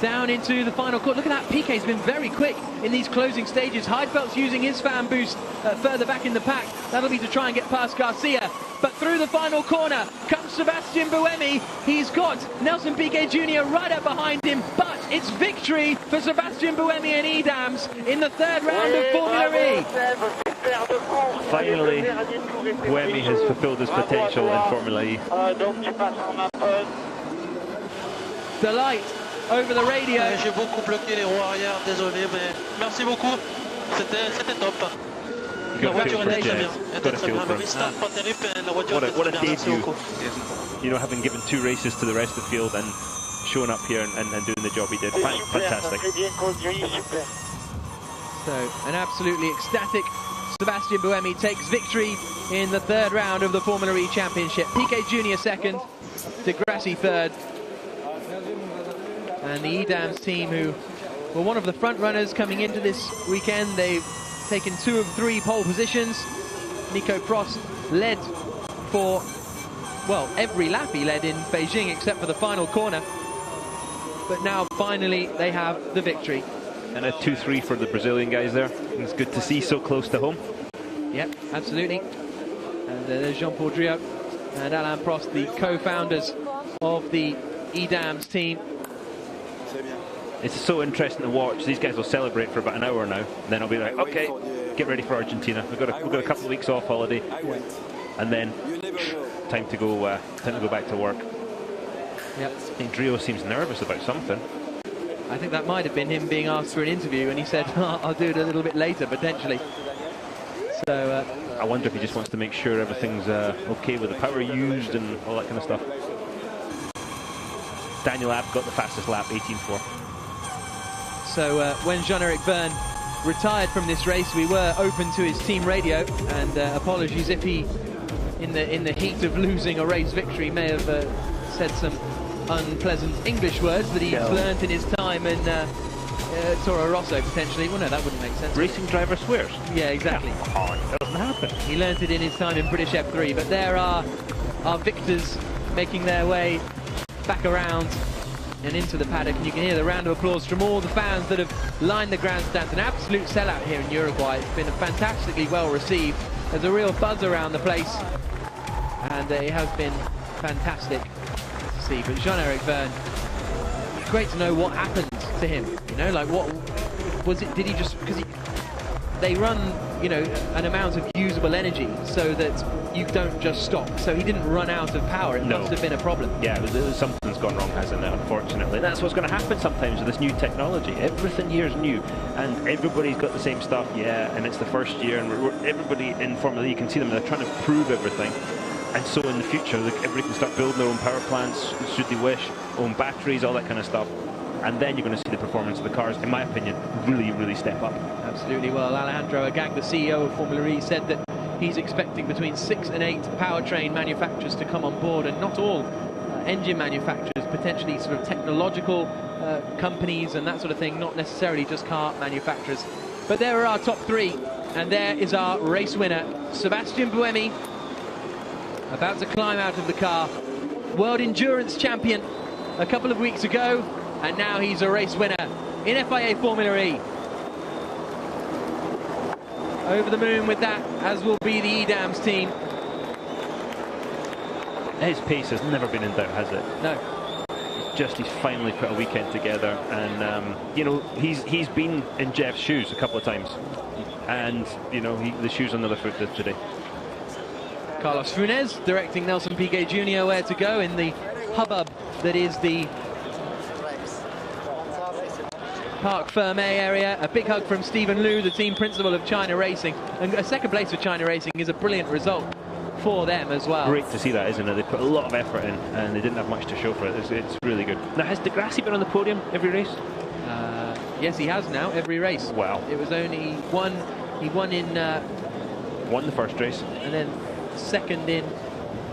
down into the final court. Look at that, Piquet's been very quick in these closing stages. Heifeld's using his fan boost further back in the pack. That'll be to try and get past Garcia. But through the final corner comes Sebastian Buemi. He's got Nelson Piquet Jr. right up behind him, but it's victory for Sebastian Buemi and Edams in the third round of Formula E. Finally, Buemi has fulfilled his potential in Formula E. Delight over the radio. J'ai beaucoup bloqué les roues arrière, désolé, mais merci beaucoup. C'était top. La voiture était très bien. Était très bien. Le restart pas terrible, mais la voiture était très bien. Merci beaucoup. You know, having given 2 races to the rest of the field and showing up here and doing the job he did, fantastic. So, an absolutely ecstatic Sebastian Buemi takes victory in the third round of the Formula E Championship. Piquet Jr. second, De Grassi third. And the Edams team, who were one of the front runners coming into this weekend, they've taken 2 of 3 pole positions. Nico Prost led for, well, every lap he led in Beijing except for the final corner. But now finally they have the victory. And a 2-3 for the Brazilian guys there. It's good to see so close to home. Yep, absolutely. And there's Jean-Paul Driot and Alain Prost, the co-founders of the Edams team. It's so interesting to watch. These guys will celebrate for about an hour now, and then I'll be like, okay, get ready for Argentina. We've got a couple of weeks off holiday, and then time to go back to work. Yep. I think Driot seems nervous about something. I think that might have been him being asked for an interview, and he said, oh, I'll do it a little bit later, potentially. So I wonder if he just wants to make sure everything's okay with the power used and all that kind of stuff. Daniel Abt got the fastest lap, 18.4. So when Jean-Eric Verne retired from this race, we were open to his team radio, and apologies if he, in the heat of losing a race victory, may have said some unpleasant English words that he's learnt in his time in Toro Rosso, potentially. Well, no, that wouldn't make sense. Racing driver swears. Yeah, exactly. Oh, it doesn't happen. He learnt it in his time in British F3, but there are our victors making their way back around and into the paddock, and you can hear the round of applause from all the fans that have lined the grandstands. An absolute sellout here in Uruguay. It's been fantastically well received. There's a real buzz around the place, and it has been fantastic to see. But Jean-Eric Verne, great to know what happened to him. You know, like what was it? Did he just, because they run, you know, an amount of usable energy so that you don't just stop. So he didn't run out of power. It must have been a problem. Yeah, something's gone wrong, hasn't it, unfortunately. That's what's going to happen sometimes with this new technology. Everything here is new, and everybody's got the same stuff, yeah, and it's the first year, and everybody in Formula E, you can see them, they're trying to prove everything. And so in the future, everybody can start building their own power plants, should they wish, own batteries, all that kind of stuff. And then you're going to see the performance of the cars, in my opinion, really, really step up. Absolutely. Well, Alejandro Agag, the CEO of Formula E, said that he's expecting between 6 and 8 powertrain manufacturers to come on board, and not all engine manufacturers, potentially sort of technological companies and that sort of thing, not necessarily just car manufacturers. But there are our top 3, and there is our race winner, Sebastian Buemi, about to climb out of the car. World Endurance Champion a couple of weeks ago, and now he's a race winner in FIA Formula E. Over the moon with that, as will be the Edams team. His pace has never been in doubt, has it? No. Just he's finally put a weekend together, and you know, he's been in Jeff's shoes a couple of times, and you know, the shoes on the other foot today. Carlos Funes directing Nelson Piquet Jr. where to go in the hubbub that is the Parc Ferme area. A big hug from Stephen Liu, the team principal of China Racing, and a second place for China Racing is a brilliant result for them as well. Great to see that, isn't it? They put a lot of effort in, and they didn't have much to show for it. It's really good. Now, has De Grassi been on the podium every race? Yes, he has now, every race. Wow. It was only one. He won in... won the first race. And then second in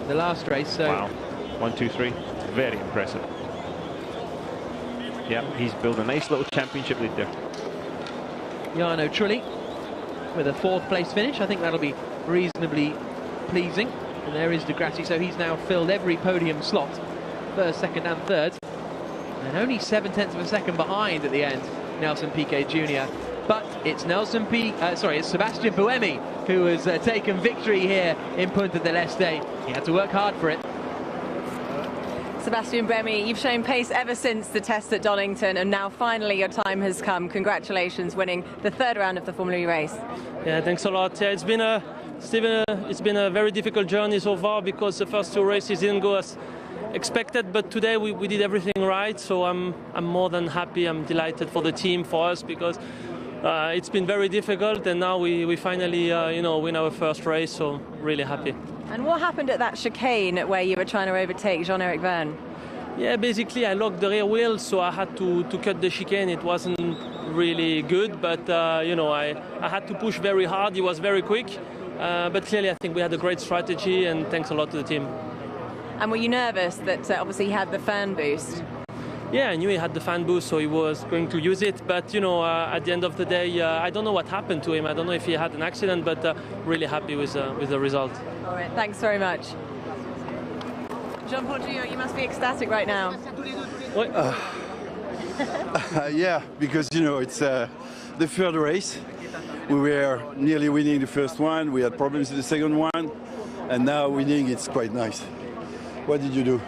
the last race. So wow. 1, 2, 3. Very impressive. Yeah, he's built a nice little championship lead there. Jarno Trulli with a 4th place finish. I think that'll be reasonably pleasing. And there is De Grassi, so he's now filled every podium slot, 1st, 2nd and 3rd. and only 0.7 of a second behind at the end, Nelson Piquet Jr. But it's it's Sebastian Buemi who has taken victory here in Punta del Este. He had to work hard for it. Sebastian Buemi, you've shown pace ever since the test at Donington, and now finally your time has come. Congratulations, winning the third round of the Formula E race. Yeah, thanks a lot. Yeah, it's been a very difficult journey so far because the first two races didn't go as expected, but today we did everything right. So I'm more than happy. I'm delighted for the team, for us, because it's been very difficult, and now we finally win our first race. So really happy. And what happened at that chicane where you were trying to overtake Jean-Eric Vergne? Yeah, basically I locked the rear wheel, so I had to cut the chicane. It wasn't really good, but I had to push very hard. He was very quick, but clearly I think we had a great strategy, and thanks a lot to the team. And were you nervous that obviously he had the fan boost? Yeah, I knew he had the fan boost, so he was going to use it. But, at the end of the day, I don't know what happened to him. I don't know if he had an accident, but really happy with the result. All right, thanks very much. Jean-Paul Gilloux, you must be ecstatic right now. Yeah, because, it's the third race. We were nearly winning the first one. We had problems in the second one. And now winning, it's quite nice. What did you do?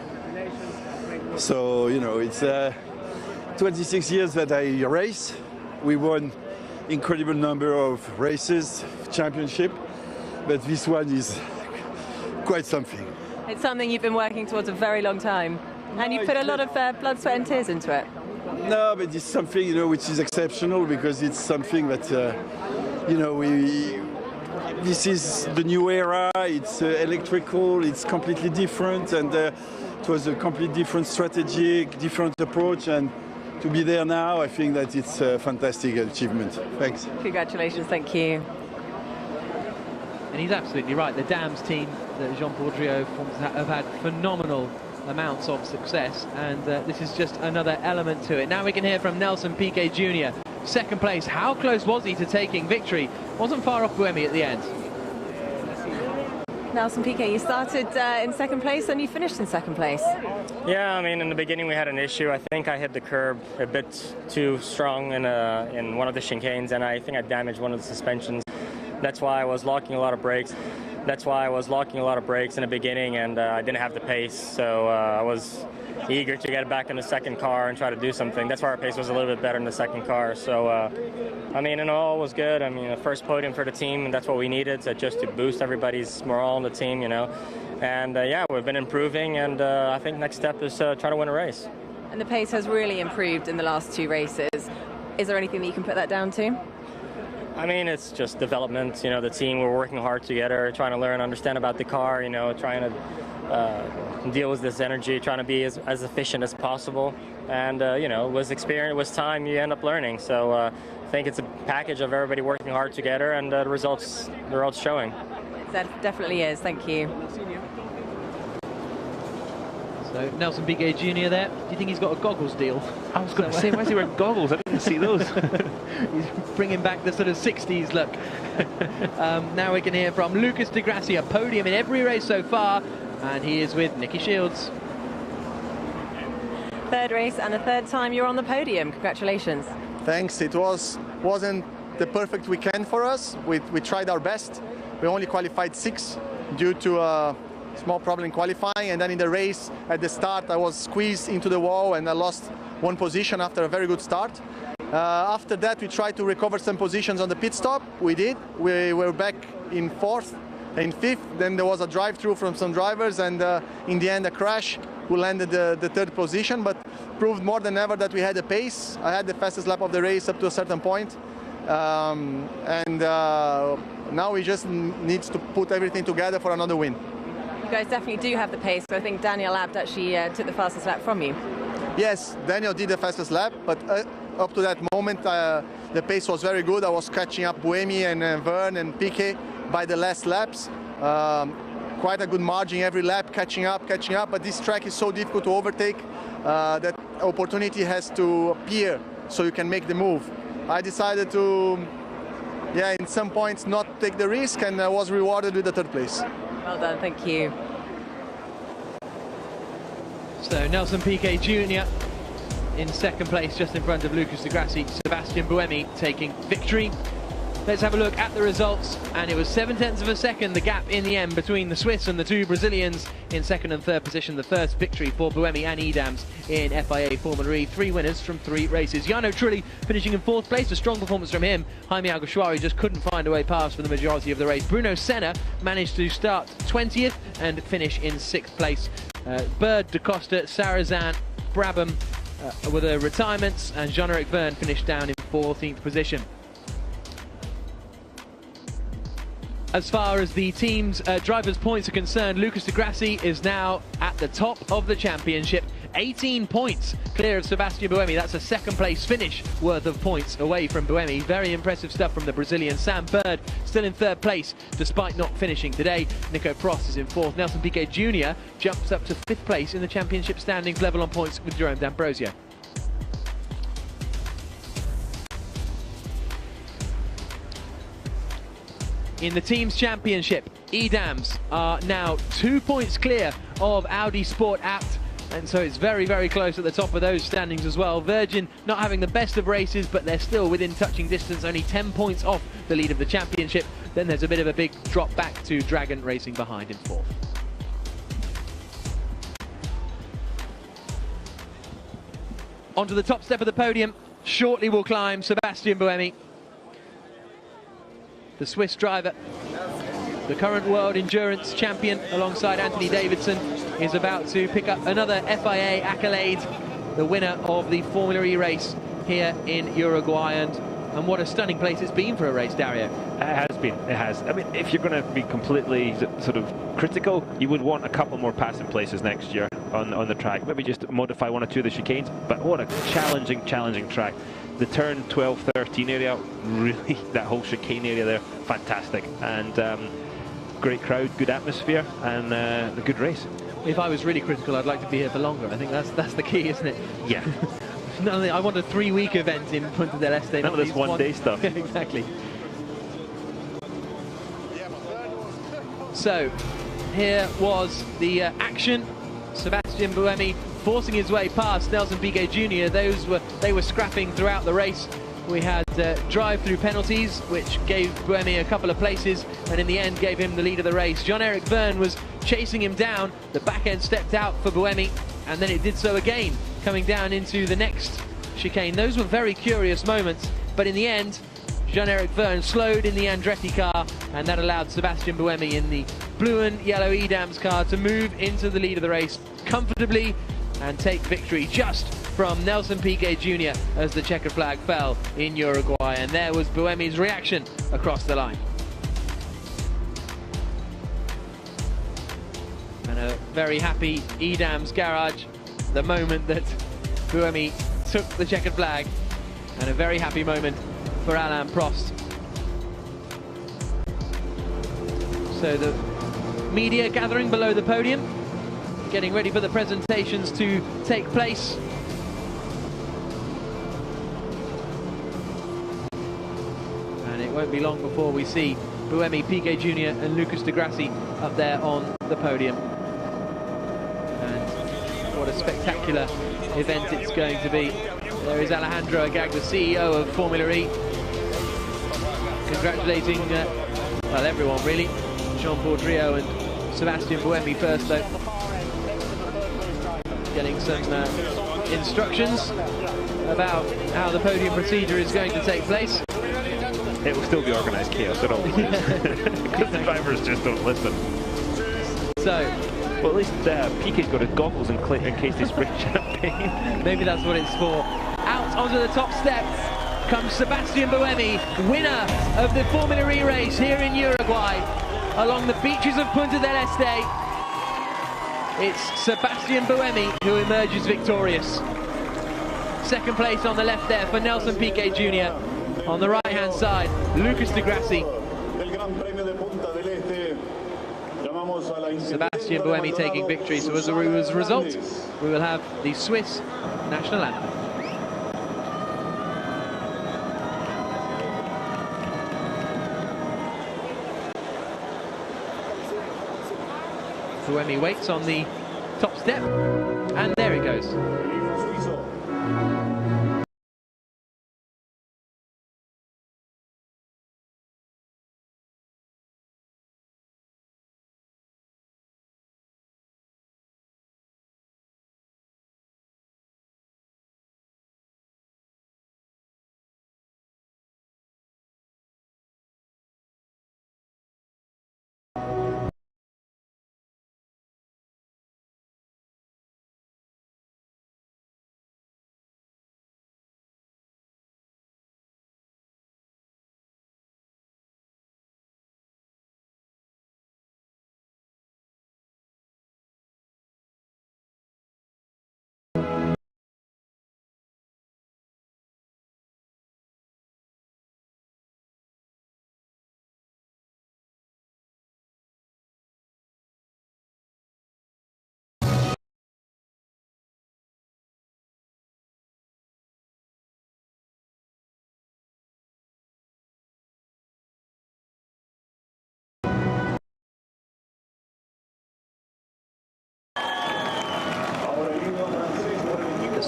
So, it's 26 years that I race. We won incredible number of races, championship, but this one is quite something. It's something you've been working towards a very long time, and you've put a lot of blood, sweat and tears into it. No, but it's something, which is exceptional, because it's something that, this is the new era, it's electrical, it's completely different, and it was a completely different strategy, different approach, and to be there now, I think that it's a fantastic achievement. Thanks. Congratulations, thank you. And he's absolutely right. The Dams team that Jean-Paul Gilloux forms have had phenomenal amounts of success, and this is just another element to it. Now we can hear from Nelson Piquet Jr. Second place. How close was he to taking victory? Wasn't far off Buemi at the end. Nelson Piquet, you started in second place and you finished in second place. Yeah, I mean, in the beginning we had an issue. I think I hit the curb a bit too strong in one of the chicanes, and I think I damaged one of the suspensions. That's why I was locking a lot of brakes. In the beginning, and I didn't have the pace, so I was eager to get back in the second car and try to do something. That's why our pace was a little bit better in the second car. So, I mean, in all, it was good. I mean, the first podium for the team, and that's what we needed, so just to boost everybody's morale on the team, And, yeah, we've been improving, and I think next step is try to win a race. And the pace has really improved in the last two races. Is there anything that you can put that down to? I mean, it's just development. The team, we're working hard together, trying to learn, understand about the car, trying to deal with this energy, trying to be as efficient as possible. And, with experience, with time, you end up learning. So I think it's a package of everybody working hard together, and the results showing. That definitely is. Thank you. So Nelson Piquet Jr. there. Do you think he's got a goggles deal? I was going to say, why is he wearing goggles? I didn't see those. He's bringing back the sort of 60s look. Now we can hear from Lucas Di Grassi, a podium in every race so far, and he is with Nicky Shields. Third race and a third time you're on the podium. Congratulations. Thanks. It wasn't the perfect weekend for us. We tried our best. We only qualified 6 due to a small problem in qualifying, and then in the race at the start I was squeezed into the wall and I lost 1 position after a very good start. After that we tried to recover some positions on the pit stop. We did. We were back in 4th and 5th. Then there was a drive-through from some drivers, and in the end a crash. We landed the 3rd position, but proved more than ever that we had the pace. I had the fastest lap of the race up to a certain point. Now we just need to put everything together for another win. You guys definitely do have the pace, but I think Daniel Abt actually took the fastest lap from you. Yes, Daniel did the fastest lap, but up to that moment the pace was very good. I was catching up Buemi and Vergne and Piquet by the last laps. Quite a good margin every lap, catching up, but this track is so difficult to overtake that opportunity has to appear so you can make the move. I decided to, in some points not take the risk, and I was rewarded with the 3rd place. Well done, thank you. So Nelson Piquet Jr. in second place, just in front of Lucas de Grassi. Sebastian Buemi taking victory. Let's have a look at the results, and it was 0.7 of a second, the gap in the end between the Swiss and the two Brazilians in second and third position. The first victory for Buemi and Edams in FIA Formula E. 3 winners from 3 races. Jarno Trulli finishing in 4th place, a strong performance from him. Jaime Alguersuari just couldn't find a way past for the majority of the race. Bruno Senna managed to start 20th and finish in 6th place. Bird, Da Costa, Sarrazin, Brabham were the retirements, and Jean-Eric Verne finished down in 14th position. As far as the team's drivers' points are concerned, Lucas de Grassi is now at the top of the championship. 18 points clear of Sebastian Buemi. That's a second place finish worth of points away from Buemi. Very impressive stuff from the Brazilian. Sam Bird still in 3rd place despite not finishing today. Nico Prost is in 4th. Nelson Piquet Jr. jumps up to 5th place in the championship standings, level on points with Jerome D'Ambrosio. In the team's championship, Edams are now 2 points clear of Audi Sport Apt, and so it's very, very close at the top of those standings as well. Virgin not having the best of races, but they're still within touching distance, only 10 points off the lead of the championship. Then there's a bit of a big drop back to Dragon Racing behind in 4th. Onto the top step of the podium, shortly will climb Sebastian Buemi. The Swiss driver, the current world endurance champion alongside Anthony Davidson, is about to pick up another FIA accolade, the winner of the Formula E race here in Uruguay. And what a stunning place it's been for a race, Dario. It has been, it has. I mean, if you're going to be completely sort of critical, you would want a couple more passing places next year on the track. Maybe just modify 1 or 2 of the chicanes, but what a challenging track. The turn 12, 13 area, really, that whole chicane area there, fantastic. And great crowd, good atmosphere, and a good race. If I was really critical, I'd like to be here for longer. I think that's the key, isn't it? Yeah. I want a 3-week event in Punta del Este. None of this one-day stuff. Exactly. So, here was the action. Sebastian Buemi forcing his way past Nelson Piquet Jr. They were scrapping throughout the race. We had drive-through penalties, which gave Buemi a couple of places, and in the end gave him the lead of the race. Jean-Eric Verne was chasing him down. The back end stepped out for Buemi, and then it did so again, coming down into the next chicane. Those were very curious moments, but in the end, Jean-Eric Verne slowed in the Andretti car, and that allowed Sebastian Buemi in the blue and yellow Edams car to move into the lead of the race comfortably and take victory just from Nelson Piquet Jr. as the checkered flag fell in Uruguay. And there was Buemi's reaction across the line. And a very happy Edams garage, the moment that Buemi took the checkered flag, and a very happy moment for Alain Prost. So the media gathering below the podium, getting ready for the presentations to take place. And it won't be long before we see Buemi, Piquet Jr. and Lucas de Grassi up there on the podium. And what a spectacular event it's going to be. There is Alejandro Agag, the CEO of Formula E, congratulating, well, everyone really. Jean-Paul Driot and Sebastian Buemi first, though. Getting some instructions about how the podium procedure is going to take place. It will still be organised chaos, it always is. Because the drivers just don't listen. So, well, at least Piquet's got his goggles in case they spray champagne. Maybe that's what it's for. Out onto the top step comes Sebastian Buemi, winner of the Formula E race here in Uruguay, along the beaches of Punta del Este. It's Sebastian Buemi who emerges victorious. Second place on the left there for Nelson Piquet Jr. On the right-hand side, Lucas de Grassi. Sebastian Buemi taking victory. So as a result, we will have the Swiss national anthem. Buemi waits on the top step, and there it goes.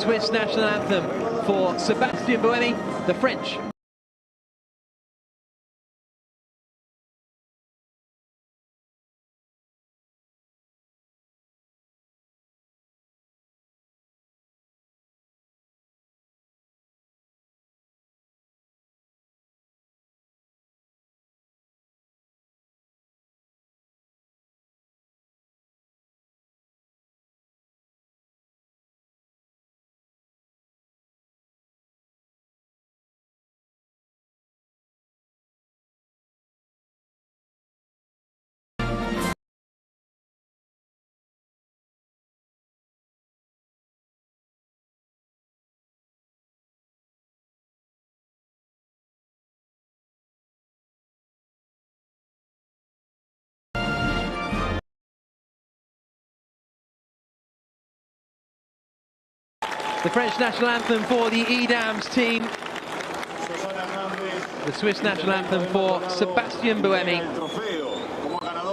Swiss national anthem for Sébastien Buemi, the French. The French national anthem for the EDAMS team. The Swiss national anthem for Sébastien Buemi.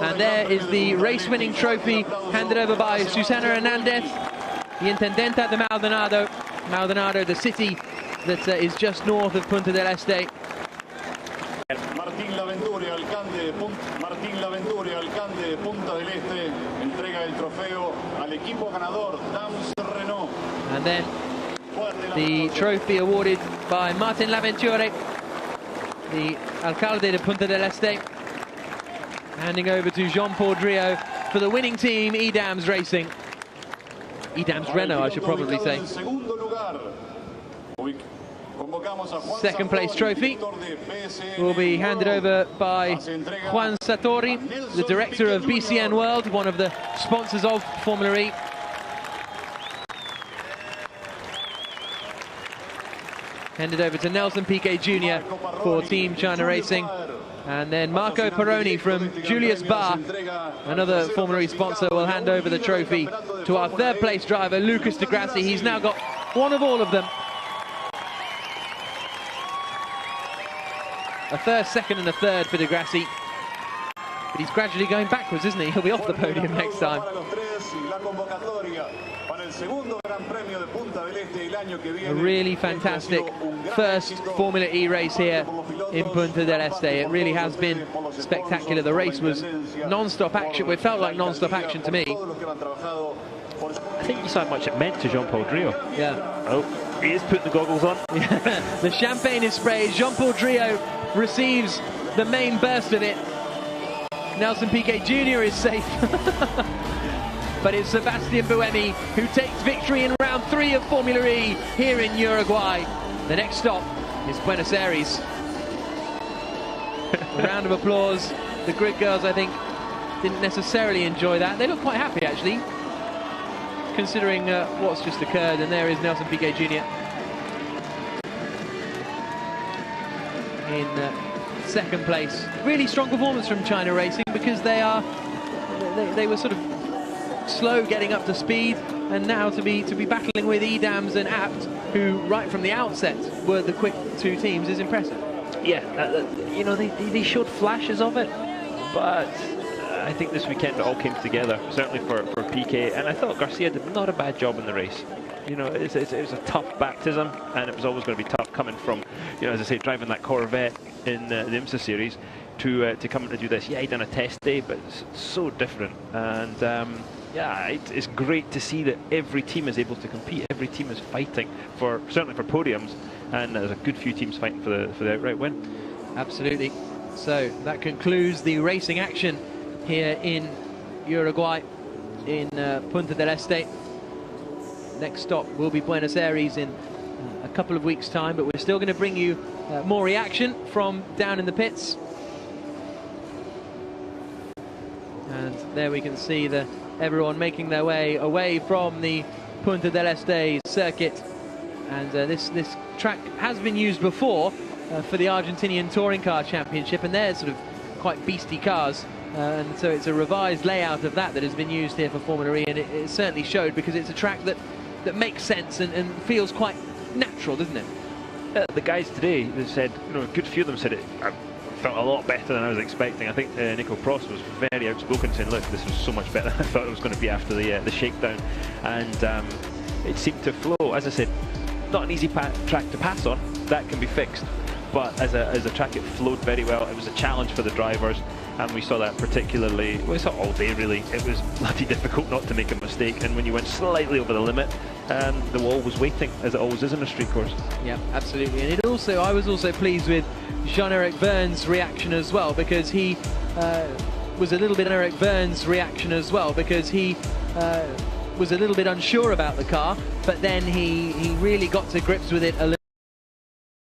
And there is the race-winning trophy handed over by Susana Hernandez, the Intendenta de Maldonado. Maldonado, the city that is just north of Punta del Este. Martín Laventure, alcalde de Punta del Este, entrega el trofeo al equipo ganador, Dams Renault. And then the trophy awarded by Martin Laventure, the alcalde de Punta del Este, handing over to Jean-Paul Driot for the winning team, EDAMS Racing. EDAMS Renault, I should probably say. Second place trophy will be handed over by Juan Sartori, the director of BCN World, one of the sponsors of Formula E. Handed over to Nelson Piquet Jr. for Team China Racing. And then Marco Peroni from Julius Bahr, another Formula E sponsor, will hand over the trophy to our third place driver, Lucas Di Grassi. He's now got one of all of them. A first, second and a third for Di Grassi. But he's gradually going backwards, isn't he? He'll be off the podium next time. A really fantastic first Formula E race here in Punta del Este. It really has been spectacular. The race was non-stop action. It felt like non-stop action to me. I think you saw how much it meant to Jean-Paul Driot. Yeah. Oh, he is putting the goggles on. The champagne is sprayed. Jean-Paul Driot receives the main burst of it. Nelson Piquet Jr. is safe. But it's Sébastien Buemi who takes victory in round 3 of Formula E here in Uruguay. The next stop is Buenos Aires. A round of applause. The grid girls, I think, didn't necessarily enjoy that. They look quite happy, actually, considering what's just occurred. And there is Nelson Piquet Jr. in second place. Really strong performance from China Racing, because they were sort of slow getting up to speed, and now to be battling with EDAMS and Abt, who right from the outset were the quick two teams, is impressive. Yeah, you know, they showed flashes of it, but I think this weekend it all came together, certainly for Piquet, and I thought Garcia did not a bad job in the race. You know, it was a tough baptism, and it was always going to be tough coming from, you know, as I say, driving that Corvette in the IMSA series to come to do this. Yeah, he done a test day, but it's so different, and yeah, it's great to see that every team is able to compete. Every team is fighting certainly for podiums, and there's a good few teams fighting for the outright win. Absolutely. So that concludes the racing action here in Uruguay, in Punta del Este. Next stop will be Buenos Aires in a couple of weeks' time, but we're still going to bring you more reaction from down in the pits. And there we can see everyone making their way away from the Punta del Este circuit. And this track has been used before for the Argentinian Touring Car Championship, and they're sort of quite beastly cars. And so it's a revised layout of that has been used here for Formula E, and it certainly showed, because it's a track that makes sense and feels quite natural, doesn't it? The guys today, they said, you know, a good few of them said it felt a lot better than I was expecting. I think Nico Prost was very outspoken, saying, look, this was so much better than I thought it was going to be after the shakedown. And it seemed to flow. As I said, not an easy track to pass on, that can be fixed, but as a track it flowed very well. It was a challenge for the drivers, and we saw that particularly, we saw all day really. It was bloody difficult not to make a mistake, and when you went slightly over the limit, the wall was waiting, as it always is in a street course. Yeah, absolutely. And I was also pleased with Jean-Eric Vergne's reaction as well, because he was a little bit unsure about the car, but then he really got to grips with it a little